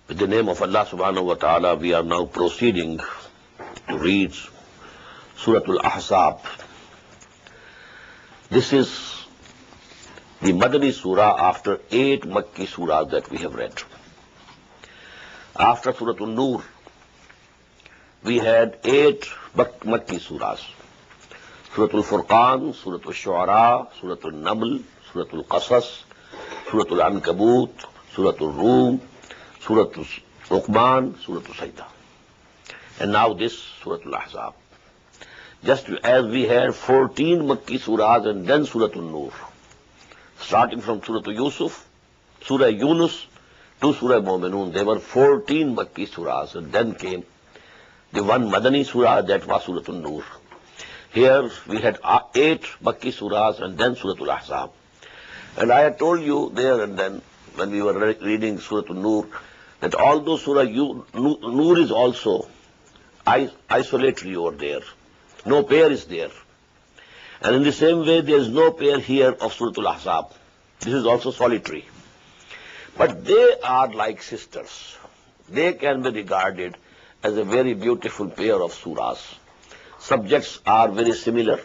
With the name of Allah subhanahu wa ta'ala, we are now proceeding to read Surah Al-Ahzab. This is the Madani Surah after 8 Makki Surahs that we have read. After Surah Al-Nur, we had 8 Makki Surahs. Surah Al-Furqan, Surah Al-Shu'ara, Surah Al-Naml, Surah Al-Qasas, Surah Al-Ankabut, Surah Al-Rum, Surah Al-Luqman, Surah Al-Sajdah. And now this Surah Al-Ahzab. Just as we had 14 Makki Surahs and then Surah Al-Nur. Starting from Surah Al-Yusuf, Surah Yunus to Surah Mu'minun, there were 14 Makki Surahs, and then came the one Madani Surah, that was Surah Al-Nur. Here we had 8 Makki Surahs and then Surah Al-Ahzab. And I had told you there and then, when we were reading Surah Al-Nur, that although Surah Nur is also isolatory over there, no pair is there. And in the same way, there is no pair here of Surah Al-Ahzab. This is also solitary. But they are like sisters. They can be regarded as a very beautiful pair of surahs. Subjects are very similar.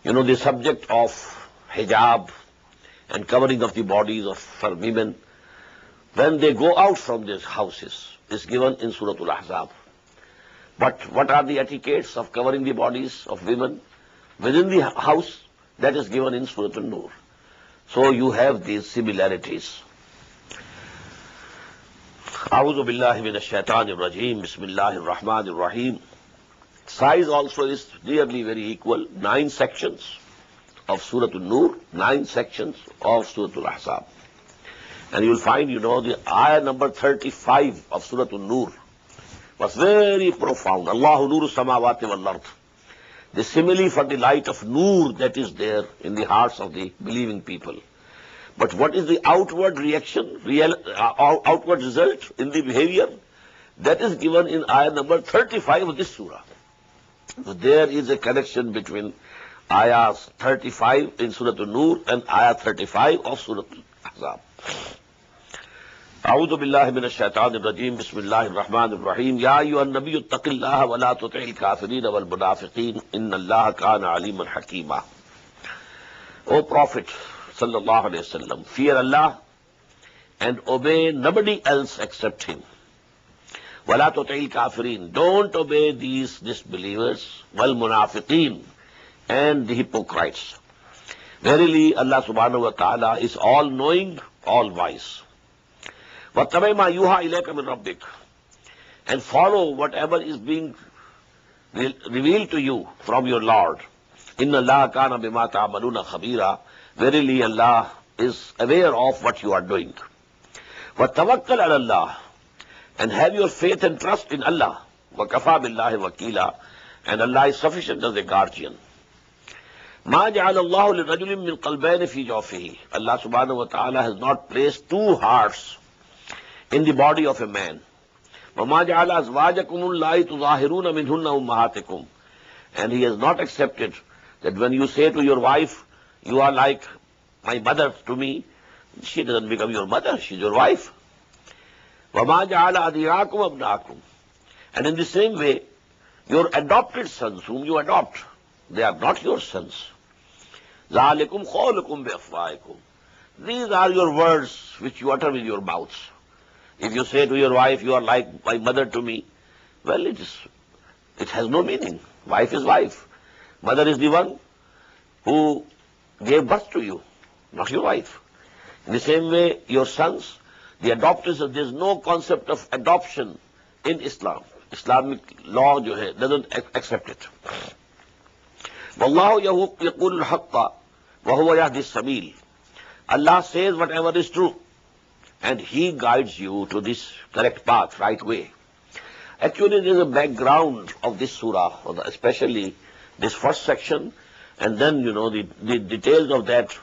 You know, the subject of hijab and covering of the bodies for women, when they go out from these houses, is given in Surah Al-Ahzab. But what are the etiquettes of covering the bodies of women within the house? That is given in Surah Al-Nur. So you have these similarities. A'udhu billahi minash shaitanir rajim. Bismillahir rahmanir rahim. Size also is nearly very equal. 9 sections of Surah Al-Nur, 9 sections of Surah Al-Ahzab. And you will find, the ayah number 35 of Surah Al-Nur was very profound. Allahu nuru samawati wal ard. The simile for the light of Nur that is there in the hearts of the believing people. But what is the outward reaction, outward result in the behavior? That is given in ayah number 35 of this surah. So there is a connection between ayah 35 in Surah Al-Nur and ayah 35 of Surah Al-Ahzab. أعوذ بالله من الشيطان الرجيم بسم الله الرحمن الرحيم يا أيها النبي اتق الله ولا تطع الكافرين والمنافقين إن الله كان عليما حكيما. O Prophet sallallahu alaihi wasallam, fear Allah and obey nobody else except Him. ولا تطع الكافرين, don't obey these disbelievers, والمنافقين, and the hypocrites. Verily Allah subhanahu wa ta'ala is all knowing, all wise. وَاتَّبِعْ مَا يُوحَى إِلَيْكَ مِنْ رَبِّكَ, and follow whatever is being revealed to you from your Lord. إِنَّ اللَّهَ كَانَ بِمَا تَعْمَلُونَ خَبِيرًا, verily Allah is aware of what you are doing. وَتَوَكَّلْ عَلَى اللَّهِ, and have your faith and trust in Allah. وَكَفَى بِاللَّهِ وَكِيلًا, and Allah is sufficient as a guardian. مَا جَعَلَ اللَّهُ لِرَجُلٍ مِّنْ قَلْبَيْنِ فِي جَوْفِهِ, Allah subhanahu wa ta'ala has not placed 2 hearts in the body of a man. وَمَا جَعَلَ أَزْوَاجَكُمُ اللَّائِي تُظَاهِرُونَ مِنْهُنَّ أُمَّهَاتِكُمْ, and He has not accepted that when you say to your wife, you are like my mother to me, she doesn't become your mother, she's your wife. وَمَا جَعَلَ أَدْعِيَاكُمْ أَبْنَاءَكُمْ, and in the same way, your adopted sons whom you adopt, they are not your sons. ذَلِكُمْ قَوْلُكُمْ بِأَفْوَاهِكُمْ, these are your words which you utter with your mouths. If you say to your wife, you are like my mother to me, well, it has no meaning. Wife is wife. Mother is the one who gave birth to you, not your wife. In the same way, your sons, the adopters, there is no concept of adoption in Islam. Islamic law doesn't accept it. وَاللَّهُ يَقُولُ الْحَقَّ وَهُوَ يَهْدِي السَّبِيلَ, Allah says whatever is true, and He guides you to this correct path, right way. Actually, there is a background of this surah, especially this first section, and then, the details of that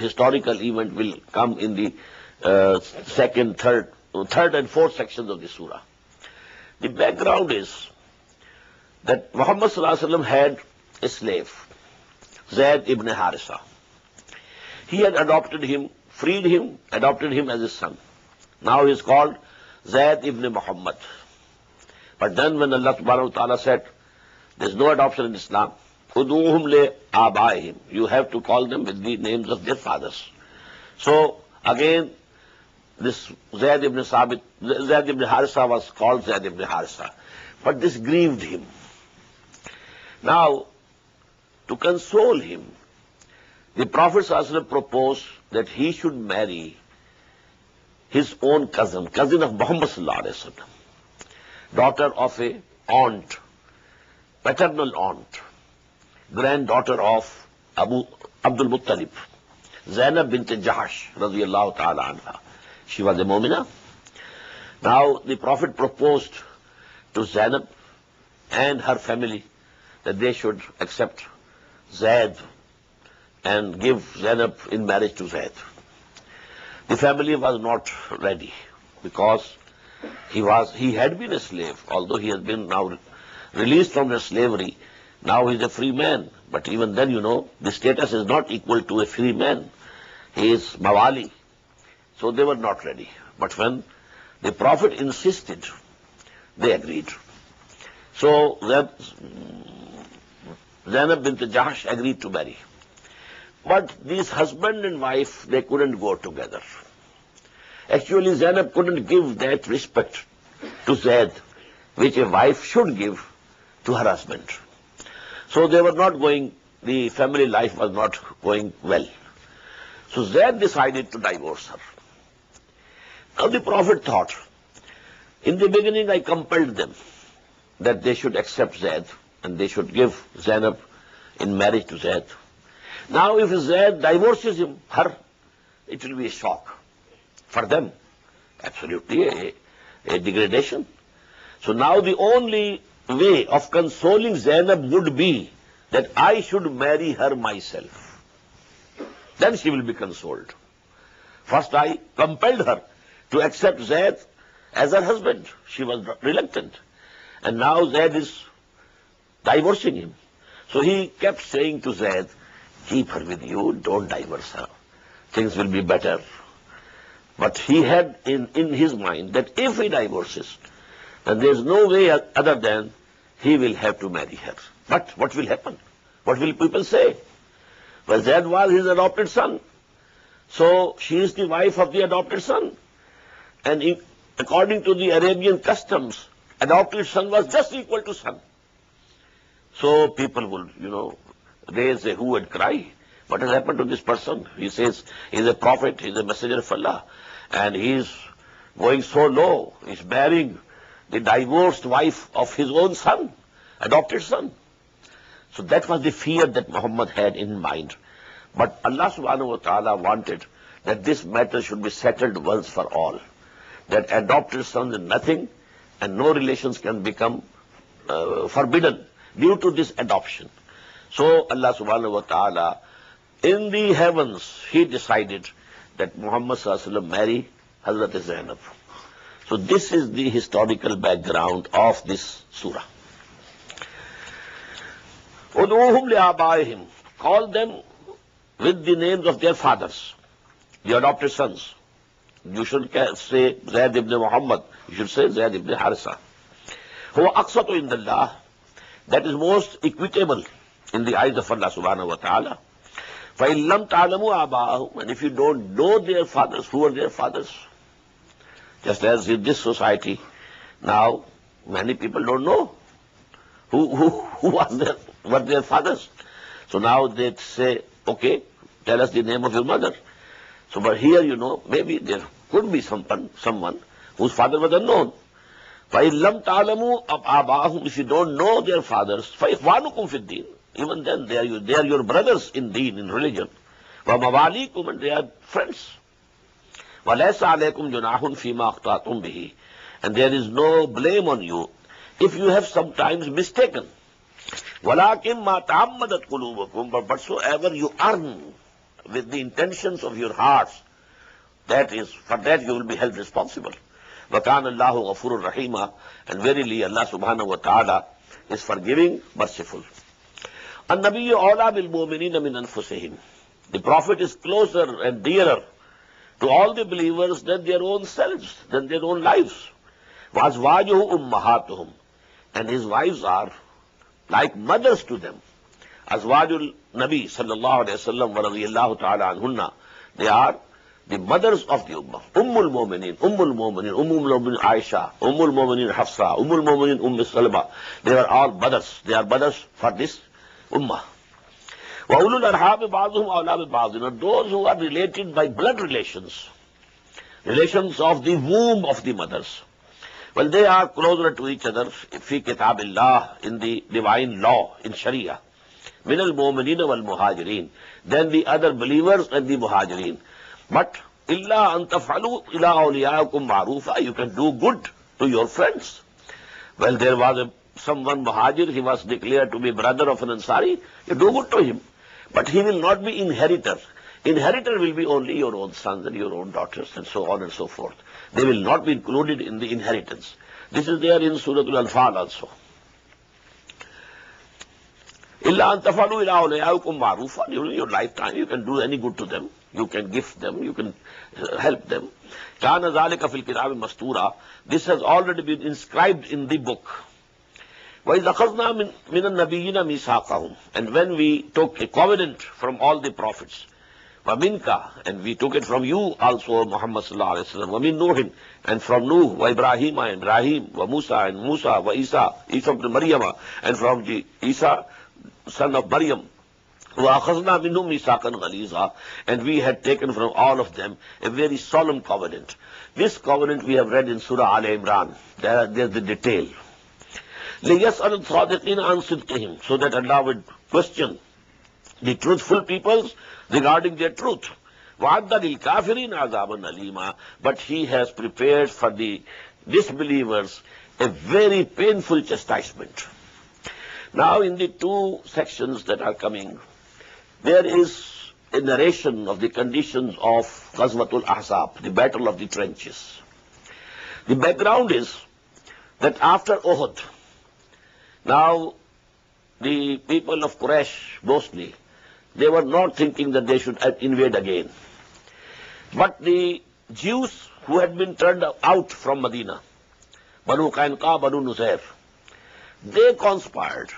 historical event will come in the second, third and fourth sections of the surah. The background is that Muhammad sallallahu alaihi wasallam had a slave, Zayd ibn Harisa. He had adopted him, freed him, adopted him as his son. Now he is called Zayd ibn Muhammad. But then when Allah subhanahu wa ta'ala said, there's no adoption in Islam, Uduhum le abaihim, you have to call them with the names of their fathers. So again, this Zayd ibn Harisa was called Zayd ibn Harisa. But this grieved him. Now, to console him, the Prophet ﷺ proposed that he should marry his own cousin of Muhammad ﷺ, daughter of a aunt, paternal aunt, granddaughter of Abdul Muttalib, Zainab bint Jahash, radiyallahu ta'ala anha. She was a mu'mina. Now the Prophet proposed to Zainab and her family that they should accept Zayd and give Zainab in marriage to Zayd. The family was not ready because he had been a slave, although he has been now released from the slavery. Now he is a free man. But even then, the status is not equal to a free man. He is mawali. So they were not ready. But when the Prophet insisted, they agreed. So Zainab bint Jahash agreed to marry. But these husband and wife, they couldn't go together. Actually, Zainab couldn't give that respect to Zayd, which a wife should give to her husband. So they were not going, the family life was not going well. So Zayd decided to divorce her. Now the Prophet thought, in the beginning I compelled them that they should accept Zayd and they should give Zainab in marriage to Zayd. Now if Zayd divorces her, it will be a shock for them. Absolutely a degradation. So now the only way of consoling Zainab would be that I should marry her myself. Then she will be consoled. First I compelled her to accept Zayd as her husband. She was reluctant. And now Zayd is divorcing him. So he kept saying to Zayd, keep her with you, don't divorce her. Things will be better. But he had in his mind that if he divorces, then there is no way other than he will have to marry her. But what will happen? What will people say? Well, Zayd was his adopted son. So she is the wife of the adopted son. And according to the Arabian customs, adopted son was just equal to son. So people will, raise a hue and cry. What has happened to this person? He says he's a prophet, he's a messenger of Allah. And he's going so low. He's marrying the divorced wife of his own son, adopted son. So that was the fear that Muhammad had in mind. But Allah subhanahu wa ta'ala wanted that this matter should be settled once for all. That adopted sons is nothing and no relations can become forbidden due to this adoption. So Allah subhanahu wa ta'ala, in the heavens, he decided that Muhammad sallallahu alaihi wasallam marry Hazrat Zainab. So this is the historical background of this surah. Uduhum li'abaihim, call them with the names of their fathers, the adopted sons. You should say Zayd ibn Muhammad, you should say Zayd ibn Harisa. Huwa aqsatu indallah, that is most equitable in the eyes of Allah subhanahu wa ta'ala. فَإِن لَمْ تَعْلَمُوا آبَاءَهُمْ, and if you don't know their fathers, who are their fathers? Just as in this society, now many people don't know who were their fathers. So now they say, okay, tell us the name of your mother. So but here, maybe there could be someone whose father was unknown. فَإِن لَمْ تَعْلَمُوا آبَاءَهُمْ, if you don't know their fathers, فَإِخْوَانُكُمْ فِي الدِّينِ, even then they are your brothers in deen, in religion. وَمَوَالِيكُمْ, and they are friends. وَلَيْسَ عَلَيْكُمْ جُنَاحٌ فِي مَا أَخْطَأْتُمْ بِهِ, and there is no blame on you if you have sometimes mistaken. وَلَكِنْ مَا تَعَمَّدَتْ قُلُوبُكُمْ, but whatsoever you earn with the intentions of your hearts, for that you will be held responsible. وَكَانَ اللَّهُ غَفُورٌ رَحِيمًا, and verily Allah subhanahu wa ta'ala is forgiving, merciful. النَّبِيُّ أَوْلَى بِالْمُؤْمِنِينَ مِنْ أَنفُسِهِمْ, the Prophet is closer and dearer to all the believers than their own selves, than their own lives. وَأَزْوَاجُهُ أُمَّهَاتُهُم, and his wives are like mothers to them. Azwajul Nabi sallallahu alayhi wa sallam wa radiyallahu ta'ala anhunna, they are the mothers of the Ummah. Ummul Mu'minin, Aisha, Ummul Mu'minin Hafsa, Ummul Mu'minin Salama. They are all mothers. They are mothers for this Ummah. وَأُولُو الْأَرْحَامِ بَعْضُهُمْ أَوْلَىٰ بِبَعْضٍ, and those who are related by blood relations, relations of the womb of the mothers. Well, they are closer to each other, fi kitabillah, in the divine law, in Sharia. Min al-mu'minina wal-muhajirin, than the other believers and the muhajirin. But, illa an taf'alu ila awliyaakum ma'rufa, you can do good to your friends. Well, there was someone muhajir, he was declared to be brother of an Ansari, you do good to him. But he will not be inheritor. Inheritor will be only your own sons and your own daughters and so on and so forth. They will not be included in the inheritance. This is there in Surah Al-Anfal also. Illa an tafalu ila awliyaakum ma'rufa, during your lifetime you can do any good to them. You can gift them, you can help them. Kana zalika fil kitabi mastura, this has already been inscribed in the book. وَإِذْ أَخَذْنَا مِنَ النَّبِيِّينَ مِيثَاقَهُمْ, and when we took a covenant from all the prophets, وَمِنْكَ, and we took it from you also, Muhammad sallallahu alayhi wa sallam, وَمِنْ نُوحٍ, and from Nuh, وَإِبْرَاهِيمَ, and Ibrahim, وَمُوسَى, and Musa, وَإِيسَى, Isa ibn Maryam, and from the Isa, son of Maryam, وَأَخَذْنَا مِنْهُمْ مِيثَاقًا غَلِيظًا, and we had taken from all of them a very solemn covenant. This covenant we have read in Surah Al-Imran. There's the detail. لِيَسْأَلُ الصَّادِقِينَ عَنْ صِدْقِهِمْ, so that Allah would question the truthful peoples regarding their truth. وَعَدَّ لِلْكَافِرِينَ عَذَابًا أَلِيمًا, but He has prepared for the disbelievers a very painful chastisement. Now in the two sections that are coming, there is a narration of the conditions of Ghazwatul Ahzab, the battle of the trenches. The background is that after Uhud, now the people of Quraysh mostly, they were not thinking that they should invade again. But the Jews who had been turned out from Medina, Banu Qainqa, Banu Nuzair, they conspired.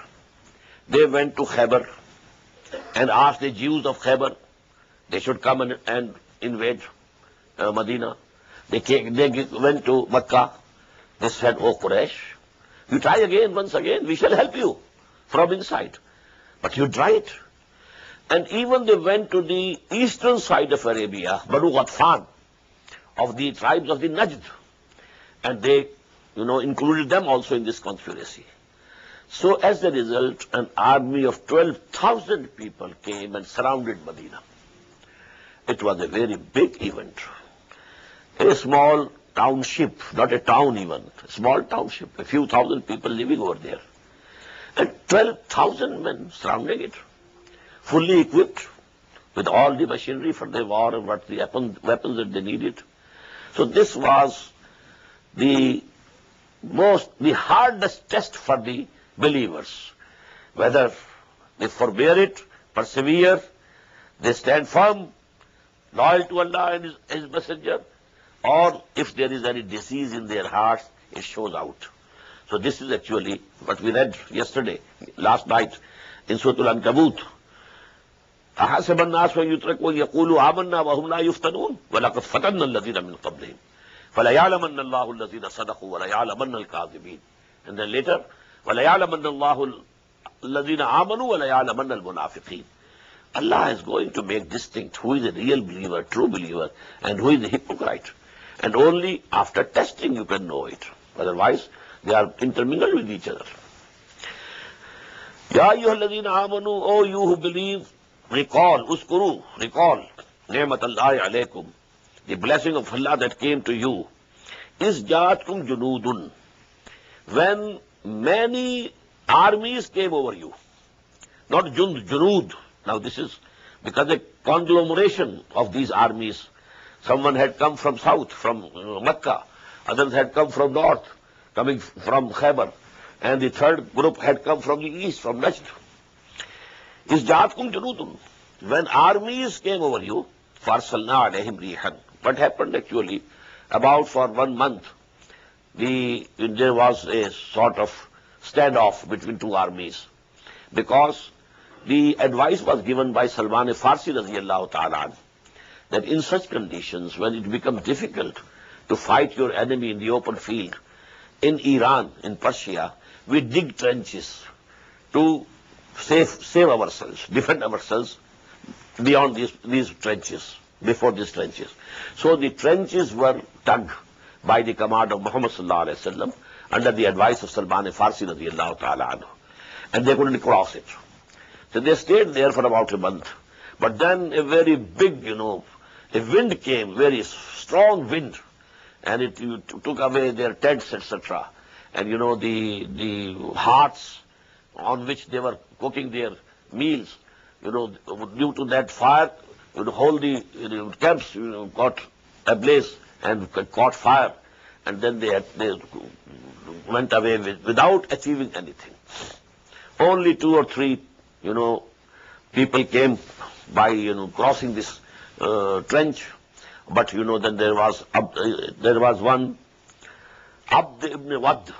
They went to Khaybar and asked the Jews of Khaybar they should come and invade Medina. They went to Makkah. They said, "Oh Quraysh, you try again, once again, we shall help you from inside. But you try it." And even they went to the eastern side of Arabia, Banu Ghatfan, of the tribes of the Najd, and they, included them also in this conspiracy. So as a result, an army of 12,000 people came and surrounded Medina. It was a very big event. A small township, not a town even, a small township, a few thousand people living over there. And 12,000 men surrounding it, fully equipped with all the machinery for the war and what the weapons that they needed. So this was the hardest test for the believers, whether they forbear it, persevere, they stand firm, loyal to Allah and His Messenger, or if there is any disease in their hearts, it shows out. So this is actually what we read last night in Surah Al-Ankabut. أَحَسَبَ النَّاسُ أَن يُتْرَكُوا يَقُولُوا آمَنَّا وَهُمْ لَا يُفْتَنُونَ وَلَقَدْ فَتَنَّا الَّذِينَ مِنْ قَبْلِهِمْ فَلَيَعْلَمَنَّ اللَّهُ الَّذِينَ صَدَقُوا وَلَيَعْلَمَنَّ الْكَاذِبِينَ. And then later, وَلَيَعْلَمَنَّ اللَّهُ الَّذِينَ آمَنُوا وَلَيَعْلَمَنَّ الْمُنَافِقِينَ. Allah is going to make distinct who is a real believer, true believer, and who is a hypocrite. And only after testing you can know it. Otherwise, they are intermingled with each other. Ya ayyuhalladhina amanu, O you who believe, recall, recall, ni'matallahi alaykum, the blessing of Allah that came to you. Is ja'atkum junudun, when many armies came over you. Not junud. Now this is because a conglomeration of these armies. Someone had come from south, from Mecca. Others had come from north, coming from Khaybar. And the third group had come from the east, from Najd. Is ja'atkum junudun, when armies came over you, farsalna alayhim rihan, What happened actually, about for 1 month, there was a sort of standoff between two armies, because the advice was given by Salman Farsi radiyallahu ta'ala that in such conditions, when it becomes difficult to fight your enemy in the open field, in Iran, in Persia, we dig trenches to save ourselves, defend ourselves beyond these trenches, before these trenches. So the trenches were dug by the command of Muhammad sallallahu alaihi wasallam under the advice of Salman Farsi radiyallahu ta'ala anhu, and they couldn't cross it. So they stayed there for about a month. But then a very big, a wind came, very strong wind, and it took away their tents, etc. And the hearths on which they were cooking their meals, due to that fire, the whole camps got ablaze and caught fire, and then they went away without achieving anything. Only 2 or 3, people came by, crossing this trench. But, then there was one, Abd ibn Wad.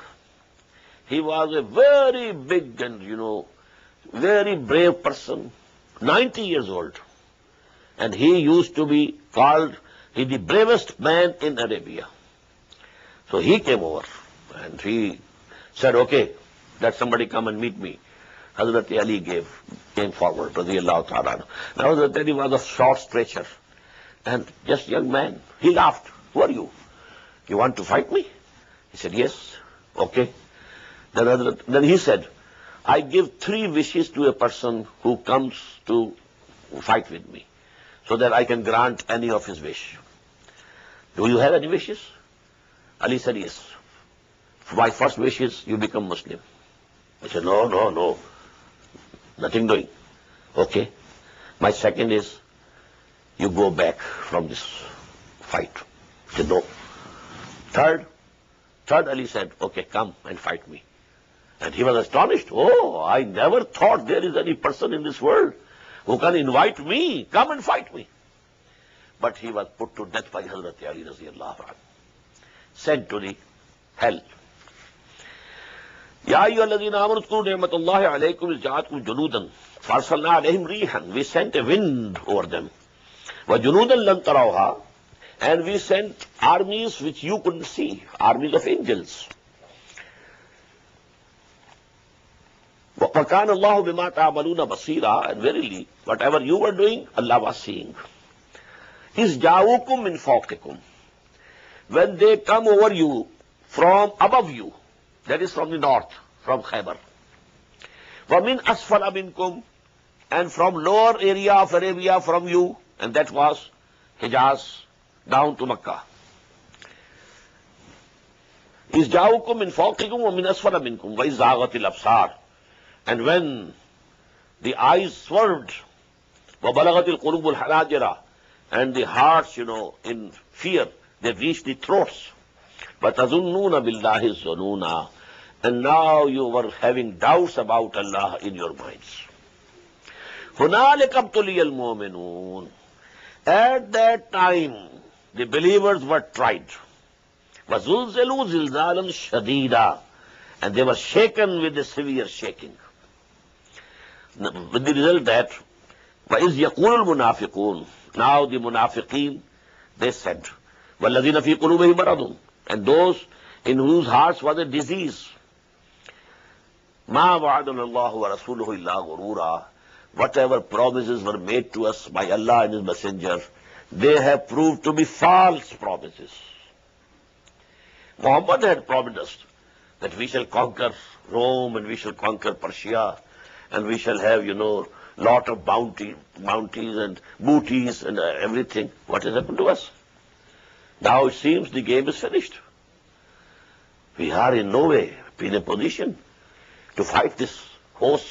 He was a very big and, very brave person, 90 years old. And he used to be called the bravest man in Arabia. So he came over and he said, okay, let somebody come and meet me. Hazrat Ali came forward, radiyallahu ta'ala. Now Hazrat Ali was of short stature and just young man. He laughed. Who are you? You want to fight me? He said, yes. Okay. Then he said, I give 3 wishes to a person who comes to fight with me, so that I can grant any of his wish. Do you have any wishes? Ali said, yes. My first wish is you become Muslim. I said, no. Nothing doing. Okay. My second is you go back from this fight. I said, no. Third, Ali said, okay, come and fight me. And he was astonished. Oh, I never thought there is any person in this world who can invite me, come and fight me. But he was put to death by Hazrat Ali radiyallahu anhu, sent to the hell. Ya ayyuhalladhina amanu uzkuru ni'matallahi alaykum iz ja'atkum junudan farsalna alayhim rihan. We sent a wind over them. Wa junudan lam tarawha. And we sent armies which you couldn't see, armies of angels. وَكَانَ اللَّهُ بِمَا تَعْمَلُونَ بَصِيرًا. And verily, whatever you were doing, Allah was seeing. إِذْ جَاءُوكُمْ مِنْ فَوْقِكُمْ. When they come over you, from above you, that is from the north, from Khaybar. وَمِنْ أَسْفَلَ مِنْكُمْ. And from lower area of Arabia from you, and that was Hijaz, down to Makkah. إِذْ جَاءُوكُمْ مِنْ فَوْقِكُمْ وَمِنْ أَسْفَلَ مِنْكُمْ وَإِذْ زَاغَتِ الْأَبْصَارُ. And when the eyes swerved, وَبَلَغَتِ الْقُلُوبُ الْحَنَاجِرَ, and the hearts, in fear, they reached the throats. وَتَظُنُّونَ بِاللَّهِ الظُّنُونَ. And now you were having doubts about Allah in your minds. هُنَالِكَ ابْتُلِيَ الْمُؤْمِنُونَ. At that time, the believers were tried. وَزُلْزِلُوا زِلْزَالًا شَدِيدًا. And they were shaken with a severe shaking. With the result that, وَإِذْ يَقُولُ الْمُنَافِقُونَ. Now the munafiqeen, they said, وَالَّذِينَ فِي قُلُوبِهِمْ مَرَضٌ. And those in whose hearts was a disease. مَا وَعَدَنَا اللَّهُ وَرَسُولُهُ إِلَّا غُرُورًا. Whatever promises were made to us by Allah and His Messenger, they have proved to be false promises. Muhammad had promised us that we shall conquer Rome and we shall conquer Persia and we shall have, lot of bounties and booties and everything. What has happened to us? Now it seems the game is finished. We are in no way in a position to fight this host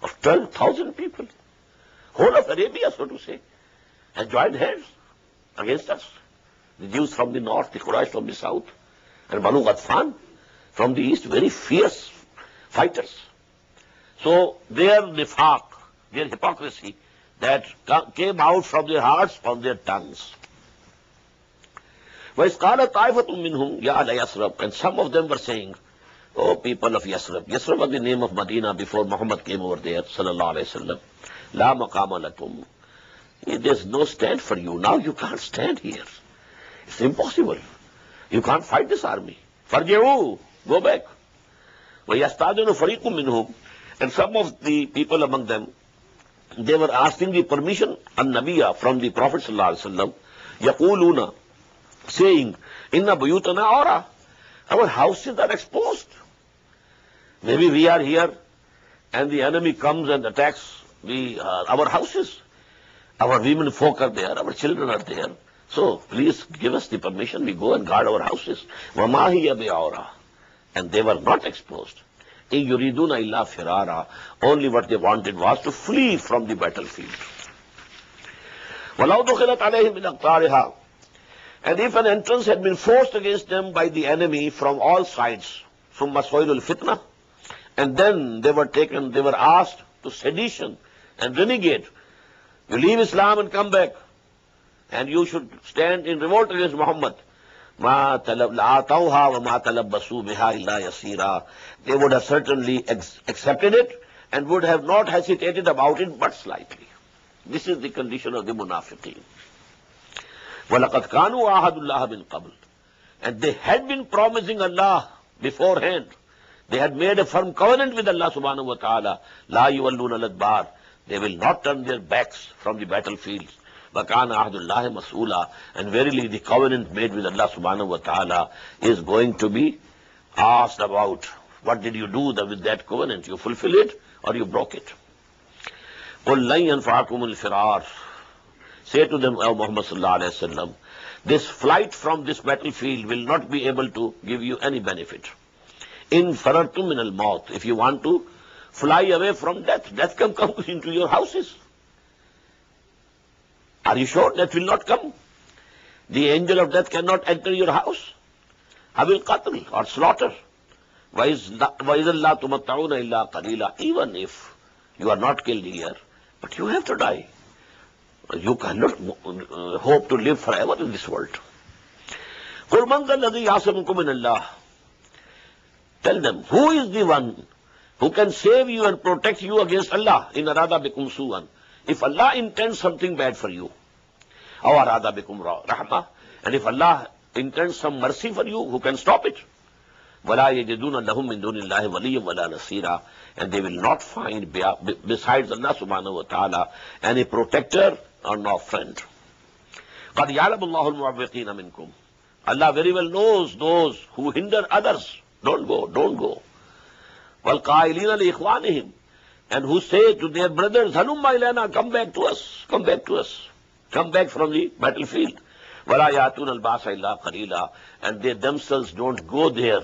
of 12,000 people. Whole of Arabia, so to say, has joined hands against us. The Jews from the north, the Quraysh from the south, and Banu Ghatfan from the east, very fierce fighters. So their nifaq, their hypocrisy, that came out from their hearts, from their tongues. وَإِذْ قَالَ طَائِفَةٌ مِّنْهُمْ يَا أَهْلَ يَثْرِبَ, and some of them were saying, "Oh, people of Yathrib." Yathrib was the name of Medina before Muhammad came over there, sallallahu alayhi wasallam. "La maqama lakum." There's no stand for you. Now you can't stand here. It's impossible. You can't fight this army. Farji'u, go back. وَيَسْتَأْذِنُ فَرِيقٌ مِّنْهُمْ, and some of the people among them, they were asking the permission, an-Nabiyya, from the Prophet sallallahu alayhi wasallam, يَقُولُونَ, saying, "Inna buyutana awra." Our houses are exposed. Maybe we are here and the enemy comes and attacks our houses. Our women folk are there, our children are there. So please give us the permission, we go and guard our houses. وَمَا هِيَ بِعَوْرَةٍ, and they were not exposed. إِن يُرِيدُونَ إِلَّا فِرَارًا, only what they wanted was to flee from the battlefield. وَلَوْ دُخِلَتْ عَلَيْهِمْ مِنْ أَقْطَارِهَا, and if an entrance had been forced against them by the enemy from all sides, ثُمَّ سُئِلُوا الْفِتْنَةِ, and then they were asked to sedition and renegade. You leave Islam and come back, and you should stand in revolt against Muhammad. مَا لَآتَوْهَا وَمَا تَلَبَّسُوا بِهَا إِلَّا يَسِيرًا, they would have certainly accepted it and would have not hesitated about it but slightly. This is the condition of the munafiqeen. وَلَقَدْ كَانُوا عَاهَدُوا اللَّهَ مِنْ قَبْلِ, and they had been promising Allah beforehand. They had made a firm covenant with Allah subhanahu wa ta'ala. لَا يُوَلُّونَ الْأَدْبَارِ, they will not turn their backs from the battlefields. وَكَانَ عَهْدُ اللَّهِ مَسْئُولًا, and verily the covenant made with Allah subhanahu wa ta'ala is going to be asked about. What did you do with that covenant? You fulfill it or you broke it? قُلْ لَن يَنْفَعَكُمُ الْفِرَارُ, say to them, O Muhammad sallallahu alayhi wa sallam, this flight from this battlefield will not be able to give you any benefit. In farartum min al-maut, if you want to fly away from death, death can come into your houses. Are you sure death will not come? The angel of death cannot enter your house. Habil qatl, or slaughter. وَإِذَا لَا تُمَتَّعُونَ إِلَّا قَلِيلًا, even if you are not killed here, but you have to die. You cannot hope to live forever in this world. قُلْ مَنْ ذَا الَّذِي يَعْصِمُكُم مِّنَ اللَّهِ, tell them, who is the one who can save you and protect you against Allah? In arada bikum su'an, if Allah intends something bad for you. Aw arada bikum rahmah, and if Allah intends some mercy for you, who can stop it? وَلَا يَجِدُونَ لَهُم مِّن دُونِ اللَّهِ وَلِيًّا وَلَا نَصِيرًا, and they will not find besides Allah subhanahu wa ta'ala any protector or no friend. قَدْ يَعْلَمُ اللَّهُ الْمُعَوِّقِينَ مِنْكُمْ, Allah very well knows those who hinder others. Don't go, don't go. وَالْقَائِلِينَ لِإِخْوَانِهِمْ, and who say to their brothers, هَلُمَّ إِلَيْنَا, come back to us, come back to us, come back from the battlefield. وَلَا يَأْتُونَ الْبَأْسَ إِلَّا قَلِيلًا, and they themselves don't go there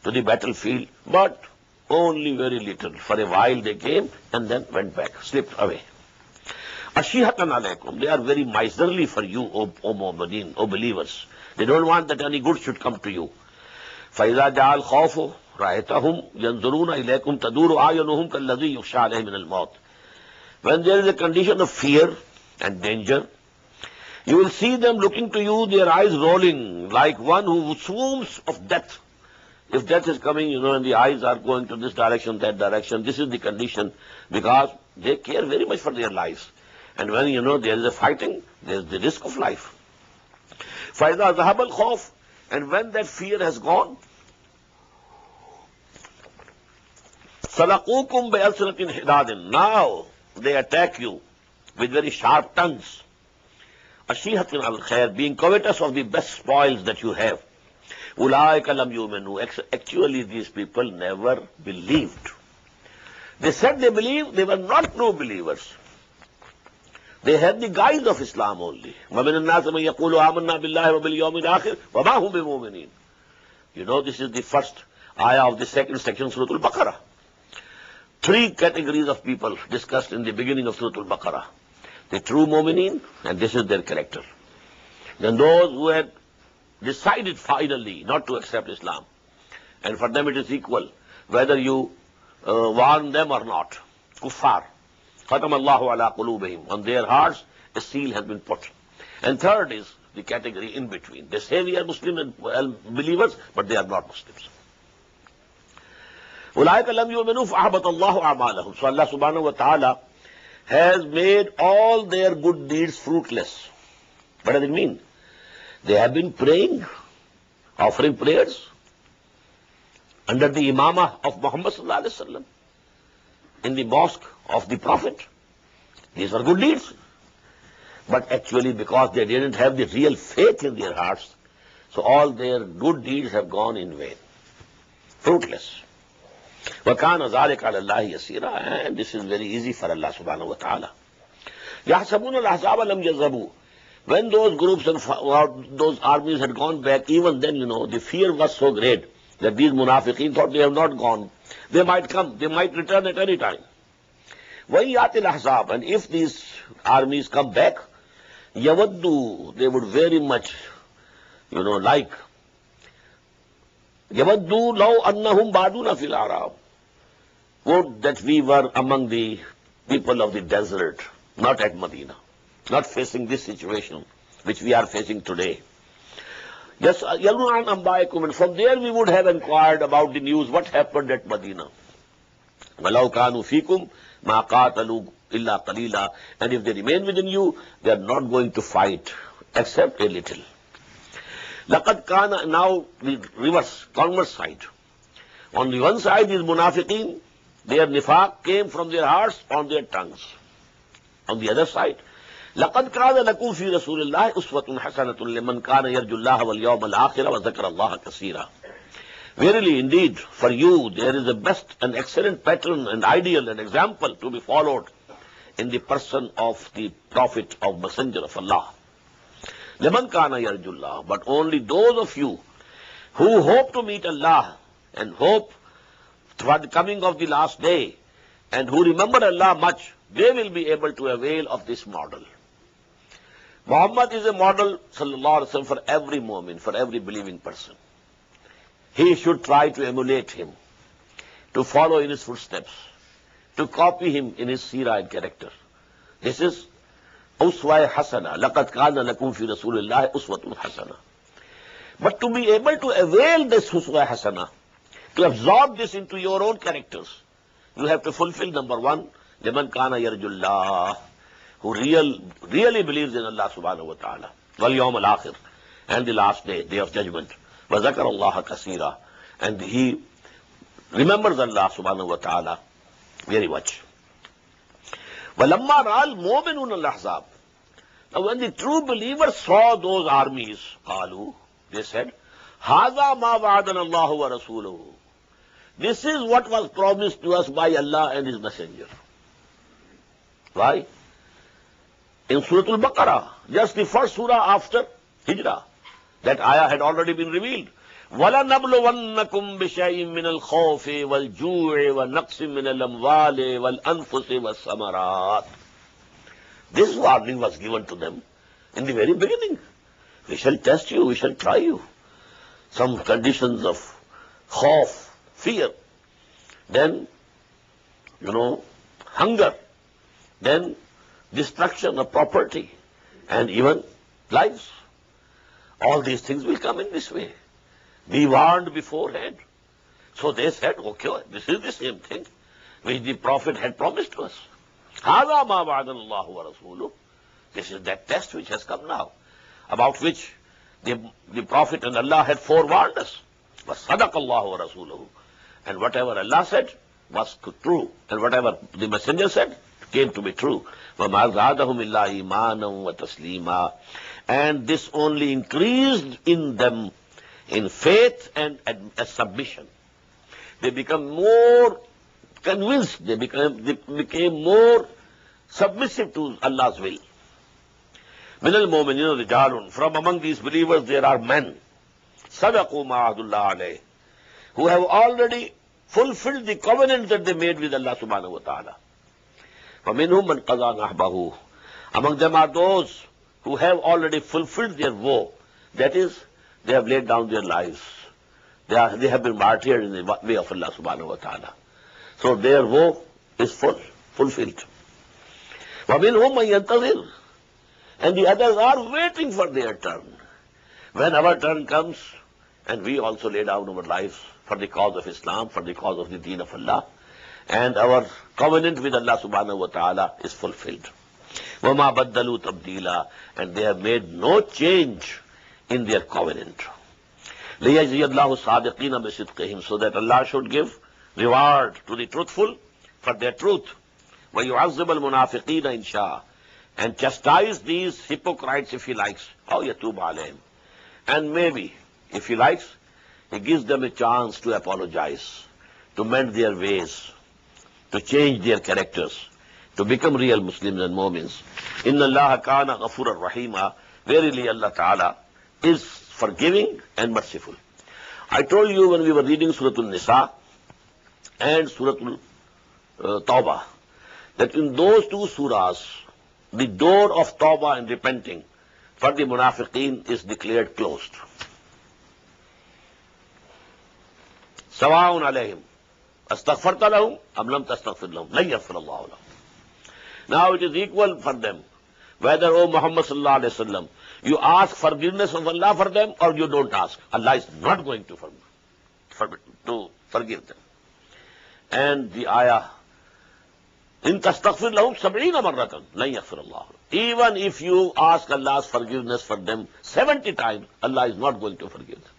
to the battlefield, but only very little. For a while they came and then went back, slipped away. أَشِيهَةً عَلَيْكُمْ, they are very miserly for you, O mu'mineen, O believers. They don't want that any good should come to you. فَإِذَا جَاءَ الْخَوْفُ رَأَيْتَهُمْ يَنْظُرُونَ إِلَيْكُمْ تَدُورُ أَعْيُنُهُمْ كَالَّذِي يُخْشَىٰ عَلَيْهِ مِنَ الْمَوْتِ, when there is a condition of fear and danger, you will see them looking to you, their eyes rolling like one who swoons of death. If death is coming, and the eyes are going to this direction, that direction, this is the condition, because they care very much for their lives. And when, there is a fighting, there is the risk of life. فَإِذَا ذَهَبَ الْخَوْفُ, and when that fear has gone, سَلَقُوكُمْ بِأَلْسِنَةٍ حِدَادٍ, now they attack you with very sharp tongues. أَشِيهَةٍ عَلَى الْخَيْرِ, being covetous of the best spoils that you have. أُولَٰئِكَ لَمْ يُؤْمِنُوا, actually these people never believed. They said they believed, they were not true believers. They had the guise of Islam only. وَمِنَ النَّاسِ مَن يَقُولُ آمَنَّا بِاللَّهِ وَبِالْيَوْمِ الْآخِرِ وَمَا هُمْ بِمُؤْمِنِينَ. This is the first ayah of the second section, Surah Al-Baqarah. Three categories of people discussed in the beginning of Surah Al-Baqarah. The true mu'mineen, and this is their character. Then those who had decided finally not to accept Islam, and for them it is equal whether you warn them or not. Kuffar. Khatam Allahu ala qulubihim, on their hearts a seal has been put. And third is the category in between. They say we are Muslim and believers, but they are not Muslims. أُولَٰئِكَ لَمْ يُؤْمِنُوا فَأَحْبَطَ اللَّهُ أَعْمَالَهُم. So Allah subhanahu wa ta'ala has made all their good deeds fruitless. What does it mean? They have been praying, offering prayers under the imamah of Muhammad sallallahu alaihi wasallam in the mosque of the Prophet. These are good deeds. But actually, because they didn't have the real faith in their hearts, so all their good deeds have gone in vain, fruitless. وَكَانَ ذَلِكَ عَلَى اللَّهِ يَسِيرًا. And this is very easy for Allah subhanahu wa ta'ala. يَحْسَبُونَ الْأَحْزَابَ لَمْ يَذْهَبُوا. When those groups and those armies had gone back, even then, the fear was so great that these munafiqeen thought they have not gone. They might come, they might return at any time. وَإِيَّاتِ الْأَحْزَابَ. And if these armies come back, يَوَدُّوا, they would very much, like, يَوَدُّوا لَوْ أَنَّهُمْ بَعْدُونَ فِي الْأَعْرَابِ. Would that we were among the people of the desert, not at Medina, not facing this situation which we are facing today. Yes, يَلُونَ عَنْ أَنْبَائِكُمْ. And from there we would have inquired about the news, what happened at Medina. وَلَوْ كَانُوا فِيكُمْ مَا قَاتَلُوا إِلَّا قَلِيلًا. And if they remain within you, they are not going to fight, except a little. لَقَدْ كَانَ. Now the reverse, converse side. On the one side is munafiqeen, their nifaq came from their hearts on their tongues. On the other side, لَقَدْ كَانَ لَكُمْ فِي رَسُولِ اللَّهِ أُسْوَةٌ حَسَنَةٌ لِمَنْ كَانَ يَرْجُو اللَّهَ وَالْيَوْمَ الْآخِرَ وَذَكَرَ اللَّهَ كَثِيرًا. Verily, indeed, for you there is a best and excellent pattern and ideal and example to be followed in the person of the Prophet of Messenger of Allah. لَمَنْ كَانَ يَرْجُو اللَّهَ. But only those of you who hope to meet Allah and hope for the coming of the last day and who remember Allah much, they will be able to avail of this model. Muhammad is a model, sallallahu alaihi wasallam, for every mu'min, for every believing person. He should try to emulate him, to follow in his footsteps, to copy him in his seerah and character. This is uswa hasana. لَقَدْ كَانَ لَكُمْ فِي رَسُولِ اللَّهِ أُسْوَةٌ حَسَنَةٌ. But to be able to avail this uswa hasana, to absorb this into your own characters, you have to fulfill number one, لَمَنْ كَانَ يَرْجُو اللَّهِ, who really believes in Allah subhanahu wa ta'ala, وَالْيَوْمَ الْآخِرِ, and the last day, day of judgment, وَذَكَرَ اللَّهَ كَثِيرًا, and he remembers Allah subhanahu wa ta'ala very much. وَلَمَّا رَأَى الْمُؤْمِنُونَ الْأَحْزَابَ. Now when the true believers saw those armies, قالوا, they said, هَذَا مَا وَعَدَنَا اللَّهُ وَرَسُولُهُ. This is what was promised to us by Allah and His Messenger. Why? In Surah Al-Baqarah, just the first surah after Hijrah, that ayah had already been revealed. وَلَنَبْلُوَنَّكُمْ بِشَيْءٍ مِّنَ الْخَوْفِ وَالْجُوعِ وَنَقْصٍ مِّنَ الْأَمْوَالِ وَالْأَنفُسِ وَالثَّمَرَاتِ. This warning was given to them in the very beginning. We shall test you, we shall try you. Some conditions of khawf, fear, then, hunger, then destruction of property, and even lives. All these things will come in this way. Be warned beforehand. So they said, okay, this is the same thing which the Prophet had promised to us. هَذَا مَا وَعَدَنَا اللَّهُ وَرَسُولُهُ. This is that test which has come now, about which the Prophet and Allah had forewarned us. وَصَدَقَ اللَّهُ وَرَسُولُهُ. And whatever Allah said was true, and whatever the Messenger said came to be true. وَمَا زَادَهُمْ إِلَّا إِيمَانًا وَتَسْلِيمًا. And this only increased in them in faith and submission. They become more convinced, they became more submissive to Allah's will. مِنَ الْمُؤْمِنِينَ رِجَالٌ. From among these believers there are men, صَدَقُوا مَا عَهْدُ اللَّهِ عَلَيْهِ, who have already fulfilled the covenant that they made with Allah subhanahu wa ta'ala. فَمِنْهُمْ مَنْ قَضَى نَحْبَهُ. Among them are those who have already fulfilled their vow. That is, they have laid down their lives. They have been martyred in the way of Allah subhanahu wa ta'ala. So their vow is fulfilled. وَمِنْهُمْ مَنْ يَنْتَظِرُ. And the others are waiting for their turn. When our turn comes, and we also lay down our lives for the cause of Islam, for the cause of the deen of Allah, and our covenant with Allah subhanahu wa ta'ala is fulfilled. وَمَا بَدَّلُوا تَبْدِيلًا, and they have made no change in their covenant. لِيَجْزِيَ اللَّهُ الصَّادِقِينَ بِصِدْقِهِمْ, so that Allah should give reward to the truthful for their truth. وَيُعَذِّبَ الْمُنَافِقِينَ إِنْ شَاءَ, and chastise these hypocrites if he likes. أَوْ يَتُوبَ عَلَيْهِمْ, and maybe, if he likes, he gives them a chance to apologize, to mend their ways, to change their characters, to become real Muslims and Mu'mins. Inna Allah kana ghafuran rahima. Verily Allah Ta'ala is forgiving and merciful. I told you when we were reading Surah Al-Nisa and Surah Al-Tawbah that in those two surahs, the door of Tawbah and repenting for the munafiqeen is declared closed. Sawa'un alayhim astaghfarta lahum am lam tastaghfir lahum lan yaghfir Allahu lahum. Now it is equal for them whether, O Muhammad sallallahu alayhi wa sallam, you ask forgiveness of Allah for them or you don't ask. Allah is not going to forgive them. And the ayah, in tastaghfir lahum 70 marratan lan yaghfir Allahu lahum. Even if you ask Allah's forgiveness for them 70 times, Allah is not going to forgive them.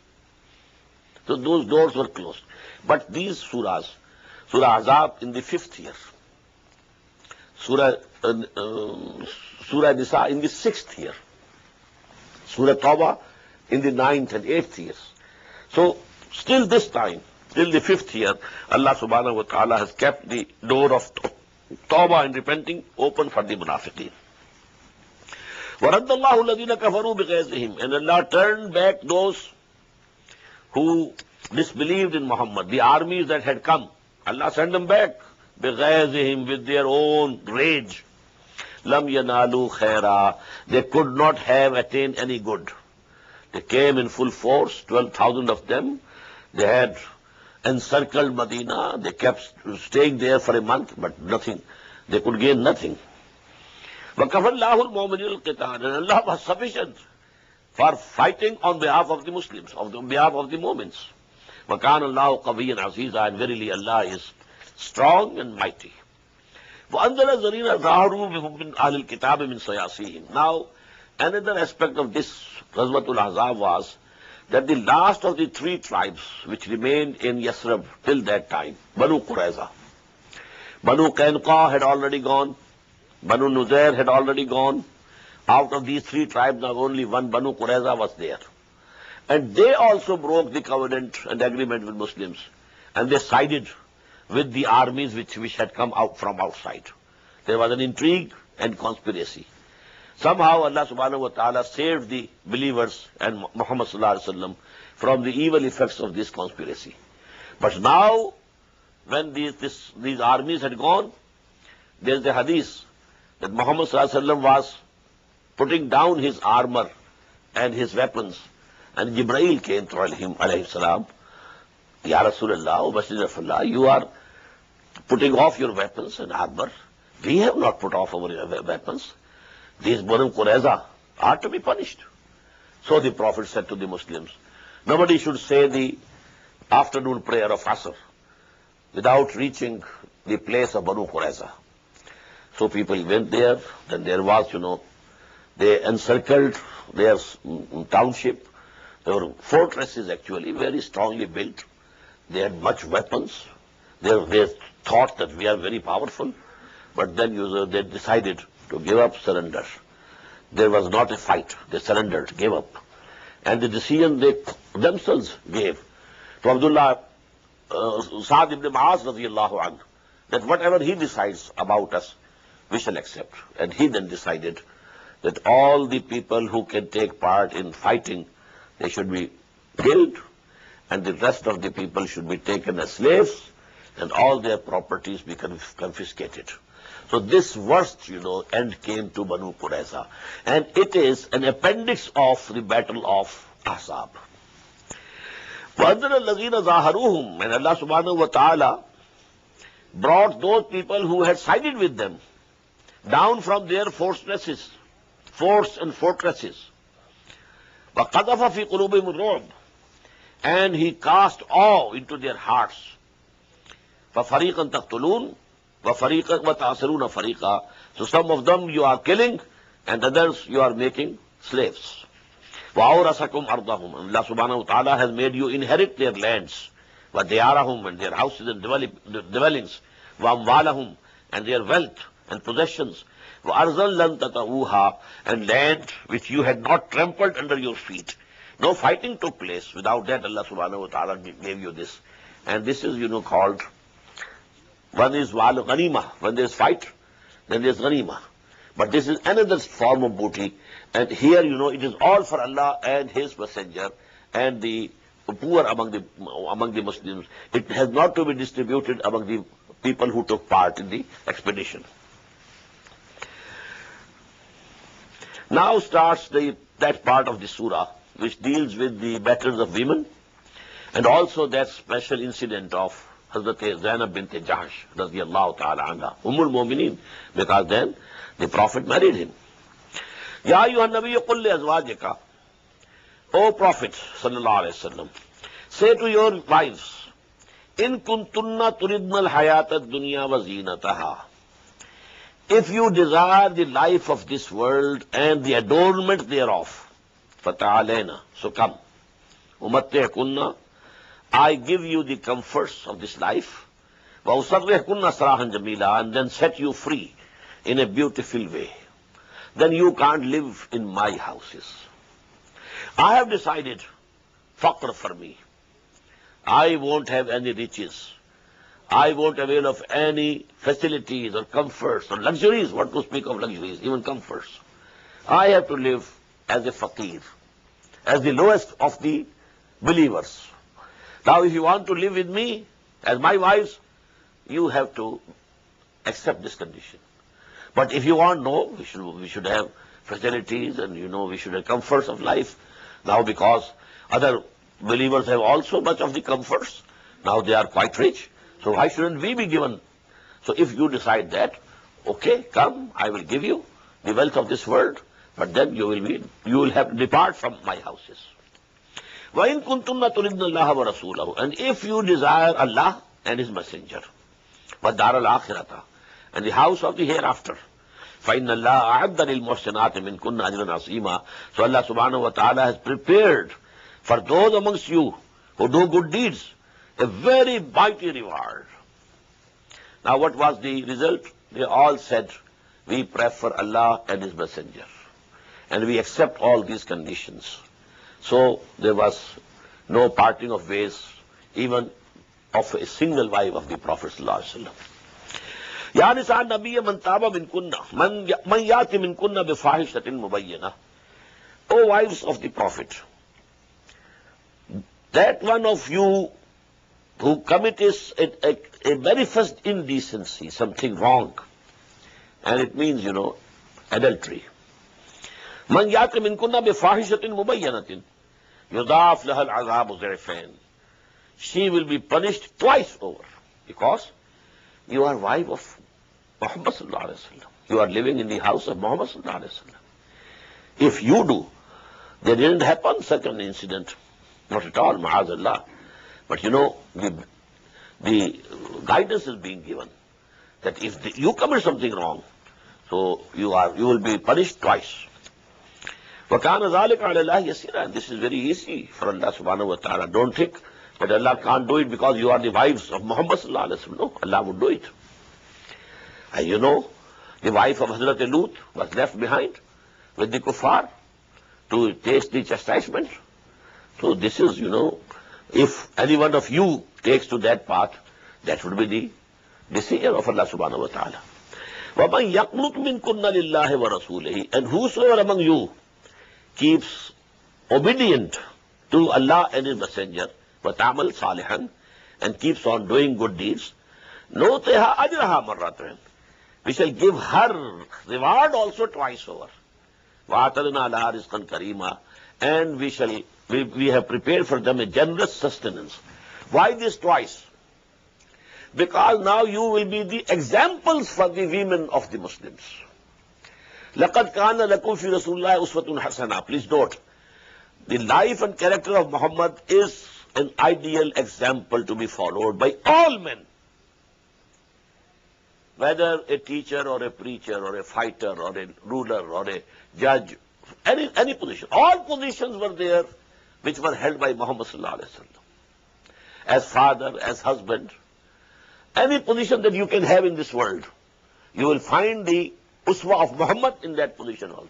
So those doors were closed. But these surahs, Surah Ahzab in the 5th year, Surah Nisa in the 6th year, Surah Tawbah in the 9th and 8th years. So still this time, till the 5th year, Allah subhanahu wa ta'ala has kept the door of Tawbah and repenting open for the munafiqeen. وَرَدَّ اللَّهُ الَّذِينَ كَفَرُوا بِغَيْظِهِمْ, and Allah turned back those who disbelieved in Muhammad, the armies that had come. Allah sent them back, بِغَيْظِهِمْ, with their own rage. لَمْ يَنَالُوا خَيْرًا, they could not have attained any good. They came in full force, 12,000 of them. They had encircled Medina. They kept staying there for a month, but nothing. They could gain nothing. وَكَفَى اللَّهُ الْمُؤْمِنِينَ الْقِتَالَ, and Allah was sufficient for fighting on behalf of the Muslims, on behalf of the Mu'mins. وَكَانَ اللَّهُ قَوِيًّا عَزِيزًا, and verily Allah is strong and mighty. وَأَنزَلَ الَّذِينَ ظَهَرُوا مِنْ أَهْلِ الْكِتَابِ مِنْ صَيَاصِيهِمْ. Now, another aspect of this Ghazwatul Ahzab was that the last of the 3 tribes which remained in Yasrib till that time, Banu Qurayza, Banu Qaynuqa had already gone, Banu Nuzair had already gone. Out of these 3 tribes, now only one Banu Qurayza was there. And they also broke the covenant and agreement with Muslims. And they sided with the armies which had come out from outside. There was an intrigue and conspiracy. Somehow Allah subhanahu wa ta'ala saved the believers and Muhammad sallallahu alaihi wasallam from the evil effects of this conspiracy. But now, when these armies had gone, there's the hadith that Muhammad sallallahu alaihi wasallam was putting down his armor and his weapons, and Jibreel came to him, alayhi salam, Ya Rasulullah, O Messenger of Allah, you are putting off your weapons and armor. We have not put off our weapons. These Banu Qurayza are to be punished. So the Prophet said to the Muslims, nobody should say the afternoon prayer of Asr without reaching the place of Banu Qurayza. So people went there, then there was, they encircled their township. There were fortresses actually, very strongly built. They had much weapons. They thought that we are very powerful. But then they decided to give up, surrender. There was not a fight. They surrendered, gave up. And the decision they themselves gave to Abdullah Sa'd ibn Mu'az radiyallahu anhu, that whatever he decides about us, we shall accept. And he then decided that all the people who can take part in fighting, they should be killed, and the rest of the people should be taken as slaves, and all their properties be confiscated. So this worst, end came to Banu Qurayza. And it is an appendix of the battle of Ahzab. وَأَنزَلَ الَّذِينَ ظَاهَرُوهُمْ, and Allah subhanahu wa ta'ala brought those people who had sided with them down from their fortresses forts and fortresses. وَقَذَفَ فِي قُلُوبِهِمُ الرُّعْبَ, and he cast awe into their hearts. فَفَرِيقًا تَقْتُلُونَ وَفَرِيقًا وَتَأْسِرُونَ فَرِيقًا. So some of them you are killing, and others you are making slaves. وَأَوْرَثَكُمْ أَرْضَهُمْ. Allah subhanahu wa ta'ala has made you inherit their lands. وَدِيَارَهُمْ, and their houses and dwellings. وَأَمْوَالَهُمْ, and their wealth and possessions. وَأَرْضًا لَمْ تَطَئُوهَا, and land which you had not trampled under your feet. No fighting took place. Without that, Allah subhanahu wa ta'ala gave you this. And this is, called, one is ghanima. When there is fight, then there is ghanima. But this is another form of booty. And here, it is all for Allah and His Messenger and the poor among the Muslims. It has not to be distributed among the people who took part in the expedition. Now starts that part of the surah which deals with the matters of women, and also that special incident of Hazrat Zainab bint Jahsh radiyallahu ta'ala anha, Ummul Mu'mineen, because then the Prophet married him. Ya ayyuhan nabiyyu qul li azwajika, O Prophet sallallahu alayhi wasallam, say to your wives, in kuntunna turidna al-hayat ad-dunya wa zinataha, if you desire the life of this world and the adornment thereof, fata'alayna, so come, umatti'kunna, I give you the comforts of this life, wa usarrihkunna sarahan jamila, and then set you free in a beautiful way. Then you can't live in my houses. I have decided faqr for me. I won't have any riches. I won't avail of any facilities or comforts or luxuries, what to speak of luxuries, even comforts. I have to live as a faqir, as the lowest of the believers. Now, if you want to live with me as my wives, you have to accept this condition. But if you want, no, we should have facilities and, we should have comforts of life. Now, because other believers have also much of the comforts, now they are quite rich. So why shouldn't we be given? So if you decide that, okay, come, I will give you the wealth of this world, but then you will have to depart from my houses. وَإِن كُنتُمْ تُرِدْنَ اللَّهَ وَرَسُولَهُ, and if you desire Allah and His Messenger, وَالدَّارَ الْآخِرَةَ, and the house of the hereafter, فَإِنَّ اللَّهَ أَعَدَّ لِلْمُحْسِنَاتِ مِنْكُنَّ أَجْرًا عَظِيمًا. So Allah subhanahu wa ta'ala has prepared for those amongst you who do good deeds a very mighty reward. Now what was the result? They all said, we prefer Allah and His Messenger, and we accept all these conditions. So there was no parting of ways, even of a single wife of the Prophet sallallahu alaihi wasallam. Ya nisa nabiyya man taba minkunna, man yati minkunna bifahishatin mubayyana. O wives of the Prophet, that one of you who commits a manifest indecency, something wrong, and it means, adultery. Man yati minkunna bifahishatin mubayyanatin, yudaf laha al-azabu dhi'fain. She will be punished twice over, because you are wife of Muhammad sallallahu alaihi wasallam. You are living in the house of Muhammad sallallahu alaihi wasallam. If you do, there didn't happen such an incident. Not at all, ma'azallah. But the guidance is being given that if you commit something wrong, so you will be punished twice. وَكَانَ ذَلِكَ عَلَى اللَّهِ يَسِيرًا. And this is very easy for Allah subhanahu wa ta'ala. Don't think that Allah can't do it because you are the wives of Muhammad sallallahu alaihi wasallam. No, Allah would do it. And the wife of Hazrat Lut was left behind with the kuffar to taste the chastisement. So this is, if any one of you takes to that path, that would be the decision of Allah subhanahu wa ta'ala. وَمَنْ يَقْنُطْ مِنْكُنَّ لِلَّهِ وَرَسُولِهِ. And whosoever among you keeps obedient to Allah and His Messenger, وَتَعْمَلْ صَالِحًا, and keeps on doing good deeds, نُؤْتِهَا أَجْرَهَا مَرَّتَيْنِ. We shall give her reward also twice over. وَأَعْتَدْنَا لَهَا رِزْقًا كَرِيمًا. And we have prepared for them a generous sustenance. Why this twice? Because now you will be the examples for the women of the Muslims. لَقَدْ كَانَ لَكُمْ فِي رَسُولِ اللَّهِ أُسْوَةٌ حَسَنَةٌ. Please note, the life and character of Muhammad is an ideal example to be followed by all men. Whether a teacher or a preacher or a fighter or a ruler or a judge, any position. All positions were there which were held by Muhammad sallallahu alaihi wasallam. As father, as husband, any position that you can have in this world, you will find the uswa of Muhammad in that position also.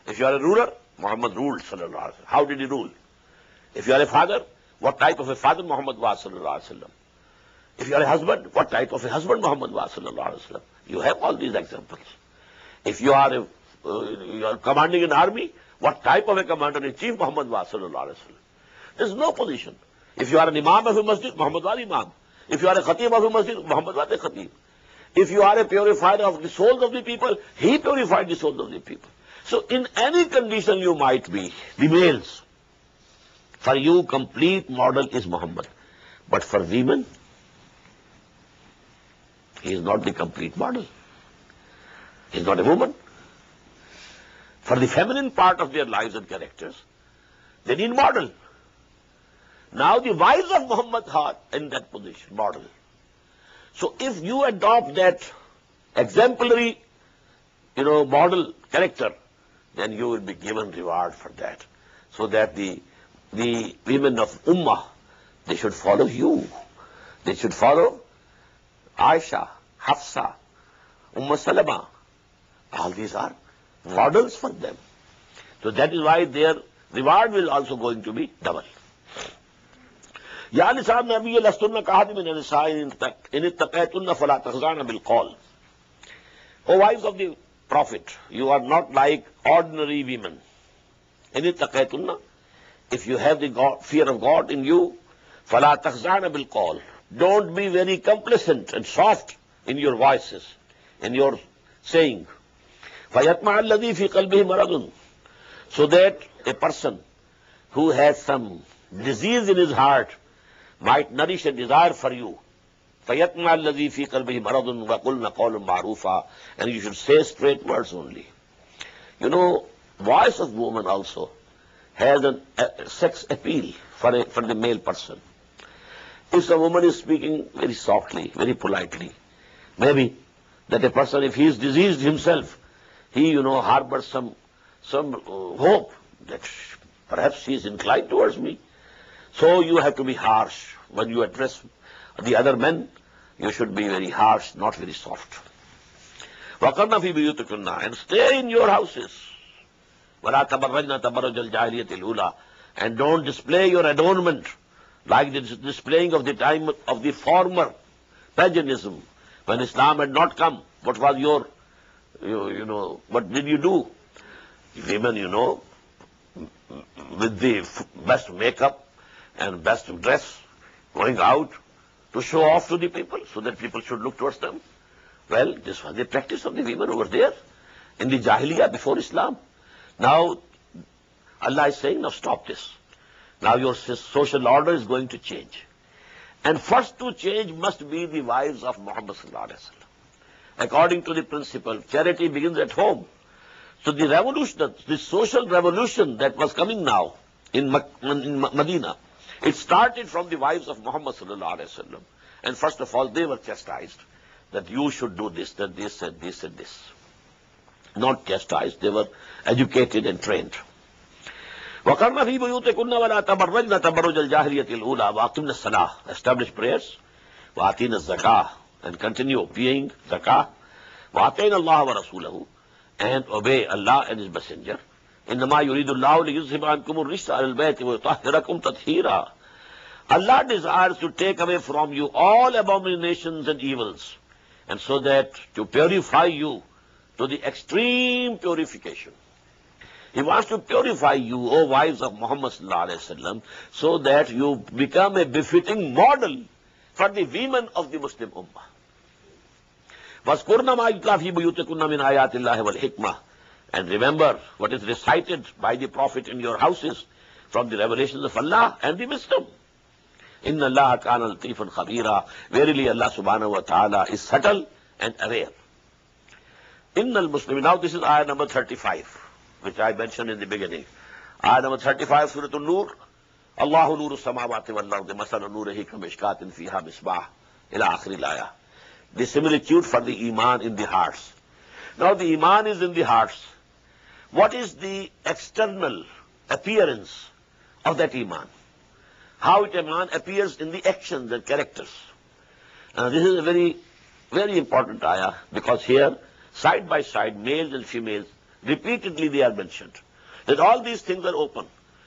If you are a ruler, Muhammad ruled sallallahu alaihi wasallam. How did he rule? If you are a father, what type of a father Muhammad was sallallahu alaihi wasallam? If you are a husband, what type of a husband Muhammad was sallallahu alaihi wasallam? You have all these examples. If you are commanding an army, what type of a commander-in-chief Muhammad was sallallahu alaihi wasallam? There is no position. If you are an imam of a masjid, Muhammad was imam. If you are a khatib of a masjid, Muhammad was a khatib. If you are a purifier of the souls of the people, he purified the souls of the people. So in any condition you might be, the males, for you complete model is Muhammad. But for women, he is not the complete model. He is not a woman. For the feminine part of their lives and characters, they need model. Now the wives of Muhammad are in that position, model. So if you adopt that exemplary, model character, then you will be given reward for that. So that the women of Ummah, they should follow you. They should follow Aisha, Hafsa, Salama. All these are models for them. So that is why their reward will also going to be double. Ya nisa nabiyyi lastunna kahadi min an-nisa'i in ittaqaytunna fala takhza'na bil qawl. O wives of the Prophet, you are not like ordinary women. In ittaqaytunna, if you have the fear of God in you, fala takhza'na bil qawl. Don't be very complacent and soft in your voices, in your saying. فَيَطْمَعَ الَّذِي فِي قَلْبِهِ مَرَضٌ. So that a person who has some disease in his heart might nourish a desire for you. فَيَطْمَعَ الَّذِي فِي قَلْبِهِ مَرَضٌ وَقُلْنَ قَوْلٌ مَعْرُوفًا. And you should say straight words only. Voice of woman also has a sex appeal for the male person. If a woman is speaking very softly, very politely, maybe that a person, if he is diseased himself, he, harbors some hope that perhaps he is inclined towards me. So you have to be harsh. When you address the other men, you should be very harsh, not very soft. وَقَرْنَ فِي بُيُوتِكُنَّ. And stay in your houses. وَلَا تَبَرَّجْنَ تَبَرُّجَ الْجَاهِلِيَّةِ الْأُولَى. And don't display your adornment like the displaying of the time of the former paganism. When Islam had not come, what was your, what did you do? Women, with the best makeup and best dress, going out to show off to the people so that people should look towards them. Well, this was the practice of the women over there in the Jahiliyyah before Islam. Now, Allah is saying, now stop this. Now your social order is going to change. And first to change must be the wives of Muhammad sallallahu alaihi wasallam. According to the principle, charity begins at home. So the revolution, the social revolution that was coming now in Medina, it started from the wives of Muhammad sallallahu alaihi wasallam. And first of all, they were chastised that you should do this, that this, and this, and this. Not chastised, they were educated and trained. وَقَرْنَ فِي بُيُوتِكُنَّ وَلَا تَبَرَّجْنَ تَبَرُّجَ الْجَاهِلِيَّةِ الْأُولَى وَأَقِمْنَ الصَّلَاةَ. Establish prayers. وَآتِينَ الزَّكَاةَ. And continue paying zakah. وَآتَيْنَ اللَّهَ وَرَسُولَهُ. And obey Allah and His Messenger. إِنَّمَا يُرِيدُ اللَّهُ لِيُذْهِبَ عَنْكُمُ الرِّجْسَ عَلَى الْبَيْتِ وَيُطَهِّرَكُمْ تَطْهِيرًا. Allah desires to take away from you all abominations and evils, and so that to purify you to the extreme purification. He wants to purify you, O wives of Muhammad sallallahu alaihi wasallam, so that you become a befitting model for the women of the Muslim Ummah. وَاذْكُرْنَ مَا يُتْلَى فِي بُيُوتِكُنَّ مِنْ آيَاتِ اللَّهِ وَالْحِكْمَةِ. And remember what is recited by the Prophet in your houses from the revelations of Allah and the wisdom. إِنَّ اللَّهَ كَانَ لَطِيفًا خَبِيرًا. Verily Allah subhanahu wa ta'ala is subtle and aware. Innal Muslimin. Now this is ayah number 35, which I mentioned in the beginning. Ayah number 35, Surah An-Nur. Allahu nuru samawati wal ardi masalu nurihi kamishkatin fiha misbah ila akhir al-ayah. The similitude for the iman in the hearts. Now the iman is in the hearts. What is the external appearance of that iman? How it iman appears in the actions and characters. This is a very, very important ayah, because here, side by side, males and females, repeatedly they are mentioned. That all these things are open.